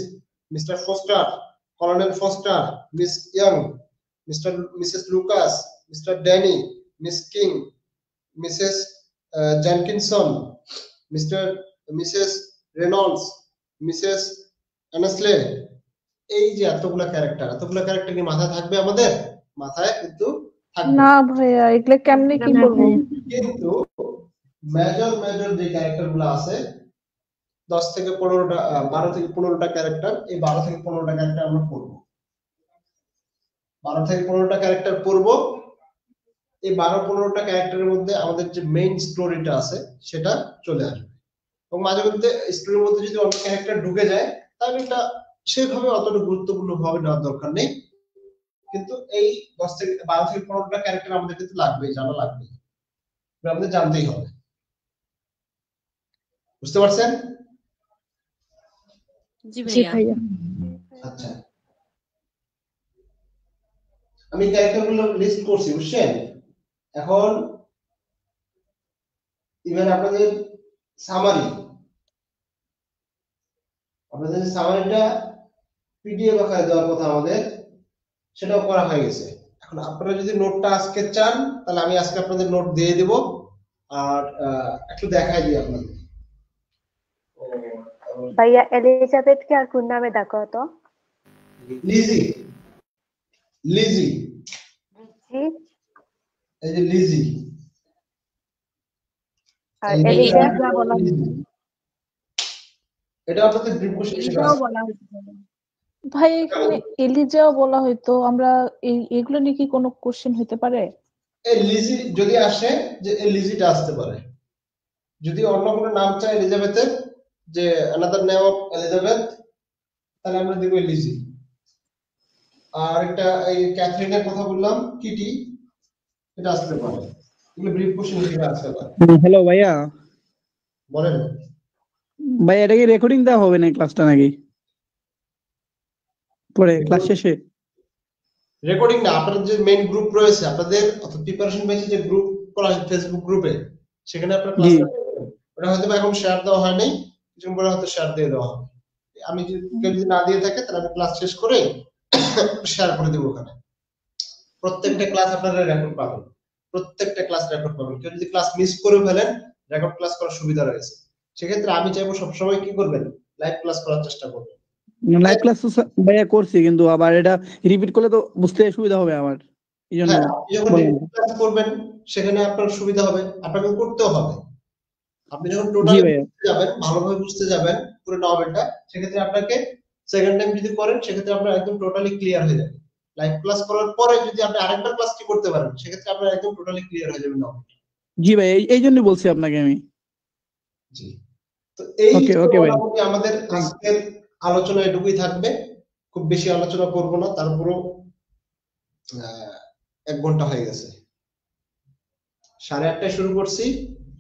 Mr Forster, Colonel Forster, Miss Younge, Mrs Lucas, Mr Denny, Miss King, Mrs Jenkinson, Mrs Reynolds, Mrs Annesley. এই যে এতগুলা character কি মাথায় থাকবে? আমাদের মাথায় কিন্তু থাকবে না ভাইয়া, এগুলো কেমনে কি বলবো? কিন্তু মেজর যে ক্যারেক্টার গুলো আছে 10 থেকে 15টা 12 থেকে 15টা ক্যারেক্টার, এই 12 থেকে 15টা ক্যারেক্টার আমরা পড়বো। 12 থেকে 15টা ক্যারেক্টার পড়বো। এই 12-15টা ক্যারেক্টারের মধ্যে আমাদের যে মেইন স্টোরিটা আছে সেটা চলে আসবে। এবং মাঝে মধ্যে স্টোরির মধ্যে যদি অন্য ক্যারেক্টার ঢুকে যায় তাহলে এটা সেভাবে অতটা গুরুত্বপূর্ণ ভাবে নেওয়ার দরকার নেই, কিন্তু এই 12 থেকে 15টা ক্যারেক্টার আমাদের কিন্তু লাগবেই, জানা লাগবে, আমাদের জানতেই হবে। বুঝতে পারছেন? জি ভাইয়া। আচ্ছা, আমি ক্যারেক্টারগুলো লিস্ট করছি, বুঝছেন? এখন ইভেন আপনাদের সামারিটা পিডিএফ আকারে দেওয়ার কথা আমাদের, সেটাও করা হয়ে গেছে। এখন আপনারা যদি নোটটা আজকে চান তাহলে আমি আজকে আপনাদের নোট দিয়ে দেব, আর একটু দেখাই দিই আপনাদের। ভাইয়া এলিজাবেথকে আর কোন নামে ডাকা হতো? লিজি। জি এই যে লিজি, আর এলিজা এটা আপনাদের ব্রিফ কোশ্চেন হিসেবে ভাই এখানে এলিজাও বলা হয়তো, আমরা এগুলো নিয়ে কি কোনো কোশ্চেন হতে পারে? এই লিজি যদি আসে, যে এই লিজিটা আসতে পারে। যদি অন্য কোনো নাম চাই এলিজাবেথের, যে অ্যানাদার নেম অফ এলিজাবেথ, তাহলে আমরা দেব লিজি। আর একটা এই ক্যাথরিনের কথা বললাম, কিটি, এটা আসতে পারে। এগুলো ব্রিফ কোশ্চেন হিসেবে আসতে পারে। হ্যালো ভাইয়া, বলেন ভাই এটা কি রেকর্ডিং দেওয়া হবে না ক্লাসটা নাকি পরে ক্লাস শেষে? রেকর্ডিং না, আপনাদের যে মেইন গ্রুপ রয়েছে আপনাদের, অর্থাৎ প্রিপারেশন ব্যাচে যে গ্রুপ করা আছে ফেসবুক গ্রুপে, সেখানে আপনারা ক্লাস ওটা হয়তো এখন শেয়ার দেওয়া হয়নি, কিছুক্ষণ পরে হয়তো শেয়ার দিয়ে দেওয়া হবে। আমি যদি না দিয়ে থাকে তাহলে আমি ক্লাস শেষ করে শেয়ার করে দেবো ওখানে। প্রত্যেকটা ক্লাস আপনারা রেকর্ড পাবেন, প্রত্যেকটা ক্লাস রেকর্ড পাবেন। কেউ যদি ক্লাস মিস করে ফেলেন, রেকর্ড ক্লাস করার সুবিধা রয়েছে। সেক্ষেত্রে আমি চাইবো সবসময় কি করবেন, লাইভ ক্লাস করার চেষ্টা করবেন। লাইভ ক্লাস তো ভাইয়া করছি, কিন্তু আবার এটা রিপিট করলে তো বুঝতে সুবিধা হবে আমার, এইজন্য যখন ক্লাস করবেন সেখানে আপনার সুবিধা হবে, আপনাকে করতেও হবে। আপনি যখন টোটাল বুঝতে যাবেন, ভালোভাবে বুঝতে যাবেন পুরো নভেলটা, সেক্ষেত্রে আপনাকে সেকেন্ড টাইম যদি করেন সেক্ষেত্রে আপনার একদম টোটালি ক্লিয়ার হয়ে যাবে। লাইভ ক্লাস করার পরে যদি আপনি আরেকবার ক্লাসটি করতে পারেন, সেক্ষেত্রে আপনার একদম টোটালি ক্লিয়ার হয়ে যাবে নভেলটা। জি ভাই, এই জন্য বলছি আপনাকে আমি। জি, তো এই মোটামুটি আমাদের আজকের আলোচনা এটুকুই থাকবে, খুব বেশি আলোচনা করব না। তারপরও 1 ঘন্টা হয়ে গেছে, 8:30টায় শুরু করছি,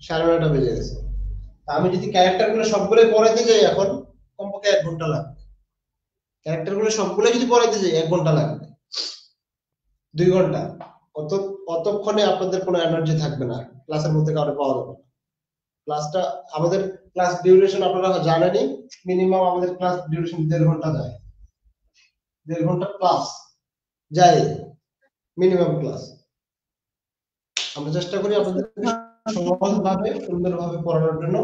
9:30 বেজে গেছে। আমি যদি ক্যারেক্টারগুলো সবগুলো পড়াইতে যাই এখন কমপক্ষে 1 ঘন্টা লাগবে। ক্যারেক্টারগুলো সবগুলো যদি পড়াইতে যাই 1 ঘন্টা লাগবে, 2 ঘন্টা। অতক্ষণে আপনাদের কোনো এনার্জি থাকবে না, ক্লাসের মধ্যে কারো পাওয়া যাবে না। ক্লাসটা আমাদের ক্লাস ডিউরেশন আপনারা জানেনই, মিনিমাম আমাদের ক্লাস ডিউরেশন 1.5 ঘন্টা যায়, 1.5 ঘন্টা প্লাস যায় মিনিমাম ক্লাস। আমরা চেষ্টা করি আপনাদের সহজভাবে সুন্দরভাবে পড়ানোর জন্য।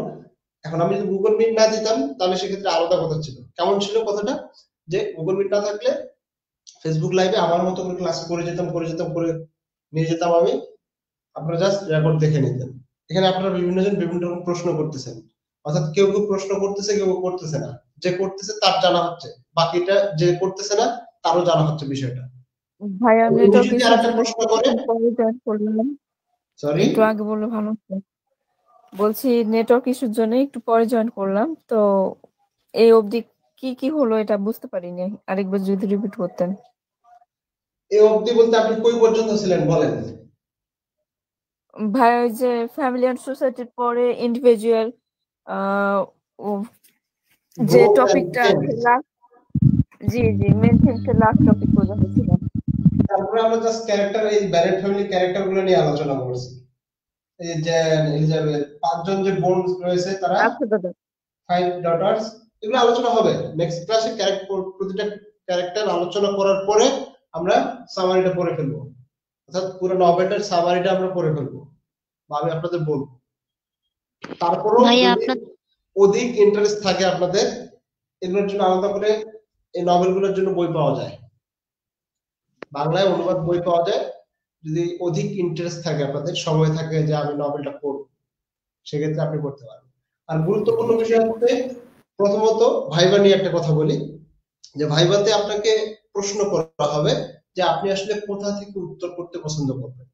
এখন আমি যদি গুগল মিট না দিতাম তাহলে সেক্ষেত্রে আলাদা কথা ছিল। কেমন ছিল কথাটা, যে গুগল মিট না থাকলে ফেসবুক লাইভে আমার মতো করে ক্লাস করে নিয়ে যেতাম আমি, আপনারা জাস্ট রেকর্ড দেখে নিতেন। এখানে আপনারা বিভিন্ন জন বিভিন্ন রকম প্রশ্ন করতেছেন, অর্থাৎ কেউ প্রশ্ন করতেছে, কেউ করতেছে না। যে করতেছে তার জানা হচ্ছে, বাকিটা যে করতেছে না তারও জানা হচ্ছে বিষয়টা। ভাই আমি তো যদি আরেকটা প্রশ্ন করে জয়েন করলাম, সরি একটু আগে বললে ভালো হতো। বলছি নেটওয়ার্ক ইস্যুর জন্য একটু পরে জয়েন করলাম, তো এই অবধি কি কি হলো এটা বুঝতে পারিনি, আরেকবার যদি রিপিট করতেন। এই অবধি বলতে আপনি কই পর্যন্ত ছিলেন বলেন? ভাই ওই যে ফ্যামিলি এন্ড সোসাইটির পরে ইন্ডিভিজুয়াল যে টপিকটা লাস্ট, জি মেন থিমসের লাস্ট টপিক পর্যন্ত ছিল। তারপরে আমরা জাস্ট ক্যারেক্টার, এই ব্যারেট ফ্যামিলি ক্যারেক্টারগুলো নিয়ে আলোচনা করছি। এই যে এলিজাবেথ, 5 জন যে বোন রয়েছে তারা, 5 ডটার্স, এগুলো আলোচনা হবে নেক্সট ক্লাসে। প্রতিটা ক্যারেক্টার আলোচনা করার পরে আমরা সামারিটা পড়ে ফেলবো, অর্থাৎ পুরো নভেলটার সামারিটা আমরা পড়ে ফেলবো, বা আমি আপনাদের বলবো। তারপরও অধিক ইন্টারেস্ট থাকে আপনাদের, এগুলোর জন্য আলাদা করে এই নভেলগুলোর জন্য বই পাওয়া যায়, বাংলায় অনুবাদ বই পাওয়া যায়। যদি অধিক ইন্টারেস্ট থাকে, আপনাদের সময় থাকে যে আমি নভেলটা পড়ব, সেক্ষেত্রে আপনি পড়তে পারবেন। আর গুরুত্বপূর্ণ বিষয় হচ্ছে, প্রথমত ভাইবা নিয়ে একটা কথা বলি, যে ভাইবাতে আপনাকে প্রশ্ন করা হবে যে আপনি আসলে কোথা থেকে উত্তর করতে পছন্দ করবেন।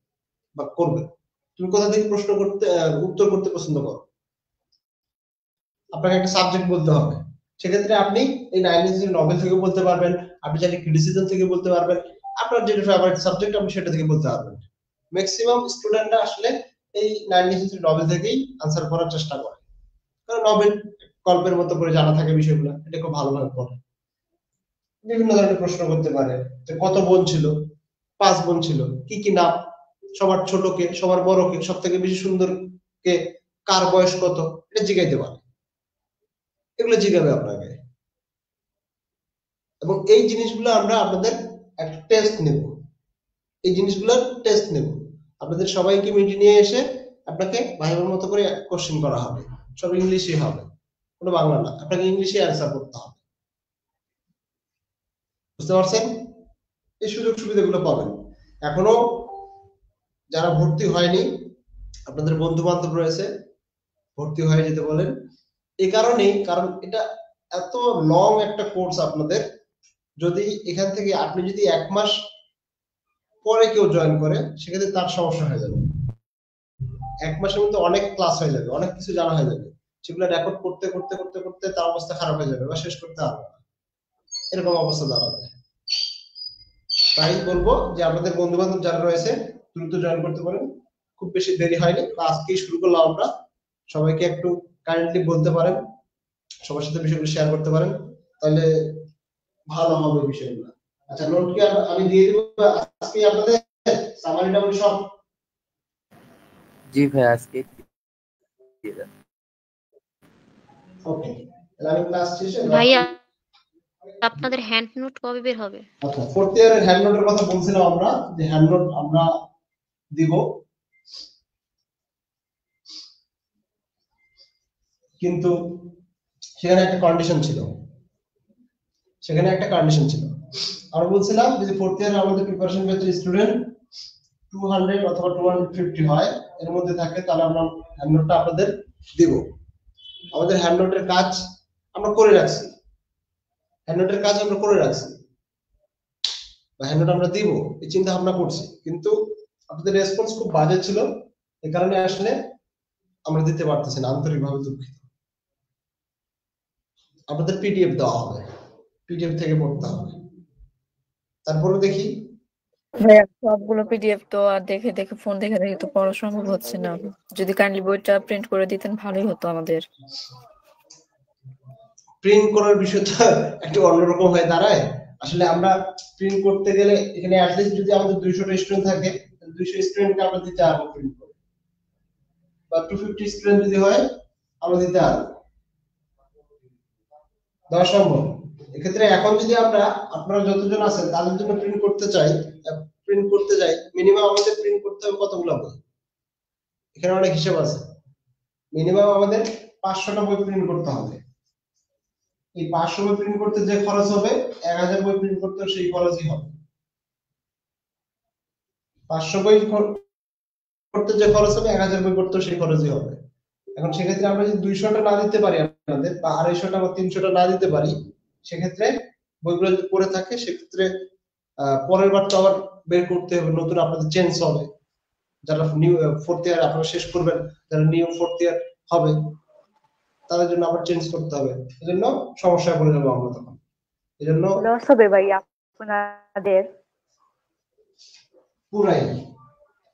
বা করবে? তুমি কোথা থেকে প্রশ্ন করতে উত্তর করতে পছন্দ করো? আপনাকে একটা সাবজেক্ট বলতে হবে, সেক্ষেত্রে আপনি এই 9 নভেল থেকে বলতে পারবেন, আপনি চাইলে ক্রিটিসিজম থেকে বলতে পারবেন, আপনার যেটা ফেভারিট সাবজেক্ট আপনি সেটা থেকে বলতে পারবেন। ম্যাক্সিমাম স্টুডেন্টরা আসলে এই 9 নভেল থেকেই আনসার করার চেষ্টা করে, কারণ নভেল গল্পের মতো করে জানা থাকে বিষয়গুলো, এটা খুব ভালোভাবে পড়ে। বিভিন্ন ধরনের প্রশ্ন করতে পারে যে কত বোন ছিল, 5 বোন ছিল, কি কি নাম, সবার ছোট কে, সবার বড় কে, সব থেকে বেশি সুন্দর কে, কার বয়স কত, এটা জিজ্ঞাইতে পারে। এগুলো জিজ্ঞাবে আপনাকে, এবং এই জিনিসগুলো আমরা আপনাদের একটা টেস্ট নেব, এই জিনিসগুলোর টেস্ট নেব। আপনাদের সবাইকে মিটিং নিয়ে এসে আপনাকে ভাইবার মতো করে কোশ্চেন করা হবে, সব ইংলিশে হবে, কোনো বাংলা না, আপনাকে ইংলিশে অ্যান্সার করতে হবে। বুঝতে পারছেন? এই সুযোগ সুবিধাগুলো পাবেন। এখনো যারা ভর্তি হয়নি, আপনাদের বন্ধু বান্ধব রয়েছে, ভর্তি হয়ে যেতে বলেন। এই কারণেই, কারণ এটা এত লং একটা কোর্স আপনাদের, যদি এখান থেকে আপনি যদি 1 মাস পরে কেউ জয়েন করে, সেক্ষেত্রে তার সমস্যা হয়ে যাবে। 1 মাসের মধ্যে অনেক ক্লাস হয়ে যাবে, অনেক কিছু জানা হয়ে যাবে, সেগুলো রেকর্ড করতে করতে করতে করতে তার অবস্থা খারাপ হয়ে যাবে বা শেষ করতে পারবে না, এরকম অবস্থা দাঁড়াবে। তাই বলবো যে আপনাদের বন্ধু বান্ধব যারা রয়েছে দ্রুত জয়েন করতে পারেন, খুব বেশি দেরি হয়নি, আজকেই শুরু করলাম আমরা। সবাইকে একটু কাইন্ডলি বলতে পারেন, সবার সাথে বিষয়গুলো শেয়ার করতে পারেন, তাহলে ভালো হবে বিষয়গুলো। আচ্ছা, নোট কি আমি দিয়ে দিব আজকে আপনাদের সামারিটা বলি সব? জি ভাই, আজকে দিয়ে দেন। ওকে, তাহলে আমি ক্লাস শেষে ভাইয়া আপনাদের হ্যান্ড নোট কবে বের হবে? আচ্ছা, 4th ইয়ারের হ্যান্ড নোটের কথা বলছিলাম আমরা, যে হ্যান্ড নোট আমরা দিব, কিন্তু সেখানে একটা কন্ডিশন ছিল, আমরা বলছিলাম যদি 4th ইয়ারে আমাদের প্রিপারেশন ব্যাচের স্টুডেন্ট 200 অথবা 250 হয়, এর মধ্যে থাকে, তাহলে আমরা হ্যান্ড নোটটা আপনাদের দিব। আমাদের হ্যান্ড নোটের কাজ আমরা করে রাখছি, বা হ্যান্ড নোট আমরা দিব এই চিন্তা ভাবনা করছি, কিন্তু আপনাদের রেসপন্স খুব বাজে ছিল, এই কারণে আসলে আমরা দিতে পারতেছি না, আন্তরিকভাবে দুঃখিত। আপনাদের পিডিএফ দেওয়া হবে, পিডিএফ থেকে পড়তে হবে। তারপরে দেখি ভাইয়া, সবগুলো পিডিএফ তো আর দেখে দেখে ফোন দেখে দেখে তো পড়া সম্ভব হচ্ছে না। যদি কাইন্ডলি বইটা প্রিন্ট করে দিতেন ভালোই হতো আমাদের। প্রিন্ট করার বিষয়টা একটু অন্যরকম হয়ে দাঁড়ায়। আসলে আমরা প্রিন্ট করতে গেলে এখানে অ্যাটলিস্ট যদি আমাদের 200টা স্টুডেন্ট থাকে, 200 স্টুডেন্টকে আমরা দিতে পারবো প্রিন্ট করে, বা 250 স্টুডেন্ট যদি হয় আমরা দিতে পারবো, দেওয়া সম্ভব। এক্ষেত্রে এখন যদি আমরা আপনারা যতজন আছেন তাদের জন্য প্রিন্ট করতে যাই, মিনিমাম আমাদের প্রিন্ট করতে হবে কতগুলো বই? এখানে অনেক হিসাব আছে। মিনিমাম আমাদের 500টা বই প্রিন্ট করতে হবে। এই 500 বই প্রিন্ট করতে যে খরচ হবে, 1000 বই প্রিন্ট করতে সেই খরচই হবে। 500 বই করতে যে খরচ হবে, 1000 বই করতে সেই খরচই হবে। এখন সেক্ষেত্রে আমরা যদি 200টা না দিতে পারি আপনাদের, বা 250টা বা 300টা না দিতে পারি, সেক্ষেত্রে বইগুলো যদি পড়ে থাকে, সেক্ষেত্রে পরের বার তো আবার বের করতে হবে, নতুন আপনাদের চেঞ্জ হবে। যারা নিউ 4th ইয়ার আপনারা শেষ করবেন, যারা নিউ 4th ইয়ার হবে, তাদের জন্য আবার চেঞ্জ করতে হবে, এজন্য সমস্যায় পড়ে যাবো আমরা তখন। এজন্য লস হবে ভাই আপনাদের পুরাই।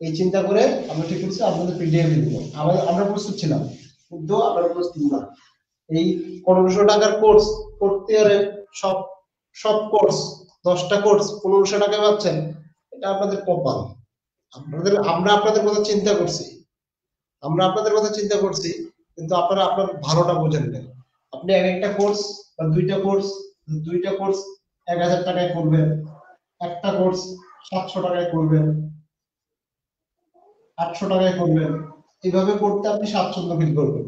এই চিন্তা করে আমরা ঠিক করছি আপনাদের পিডিএফ দিব। আমরা প্রস্তুত ছিলাম, কিন্তু আপনারা প্রস্তুত না। এই 1500 টাকার কোর্স, 4th ইয়ারের সব কোর্স, 10টা কোর্স 1500 টাকায় পাচ্ছেন, এটা আপনাদের কপাল। আমরা আপনাদের কথা চিন্তা করছি, কিন্তু আপনারা আপনার ভালোটা বোঝেন না। আপনি একটা কোর্স বা দুইটা কোর্স 1000 টাকায় করবেন, একটা কোর্স 700 টাকায় করবেন, 800 টাকায় করবেন, এইভাবে করতে আপনি স্বাচ্ছন্দ্য ফিল করবেন।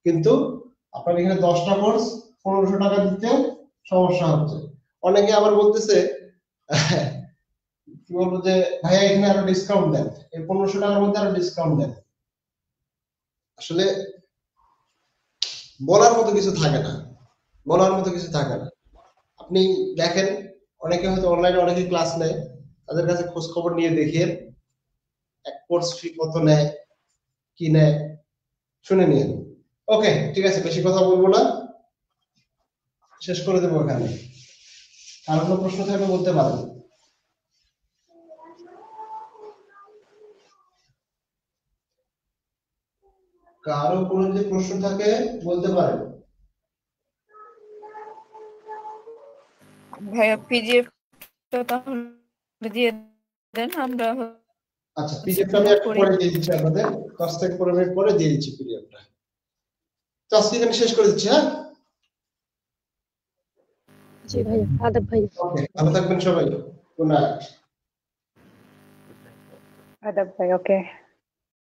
কিন্তু আপনার এখানে 10টা কোর্স 1500 টাকা দিতে সমস্যা হচ্ছে। অনেকে আবার বলতেছে কি বলবো যে ভাইয়া এখানে আরো ডিসকাউন্ট দেন, এই 1500 টাকার মধ্যে আরো ডিসকাউন্ট দেন। আসলে বলার মতো কিছু থাকে না। আপনি দেখেন, অনেকে হয়তো অনলাইনে অনেকে ক্লাস নেয়, তাদের কাছে খোঁজ খবর নিয়ে দেখেন, এক কোর্স ফি কত নেয় কি নেয় শুনে নিন। ওকে ঠিক আছে, বেশি কথা বলবো না, শেষ করে দেবো এখানে। আর কোনো প্রশ্ন থাকলে বলতে পারেন। কারো কোনো যদি প্রশ্ন থাকে বলতে পারেন। ভাইয়া পিডিএফ টা তাহলে দিয়ে দেন, আমরা আচ্ছা পিডিএফটা আমি একটু পরে দিয়ে দিচ্ছি আপনাদের, 10 থেকে 15 মিনিট পরে দিয়ে দিচ্ছি পিডিএফটা। তো আজকে এখানে শেষ করে দিচ্ছি। হ্যাঁ জি ভাইয়া, আদাব ভাইয়া। ওকে, ভালো থাকবেন সবাই। Good night. আদাব ভাই, ওকে।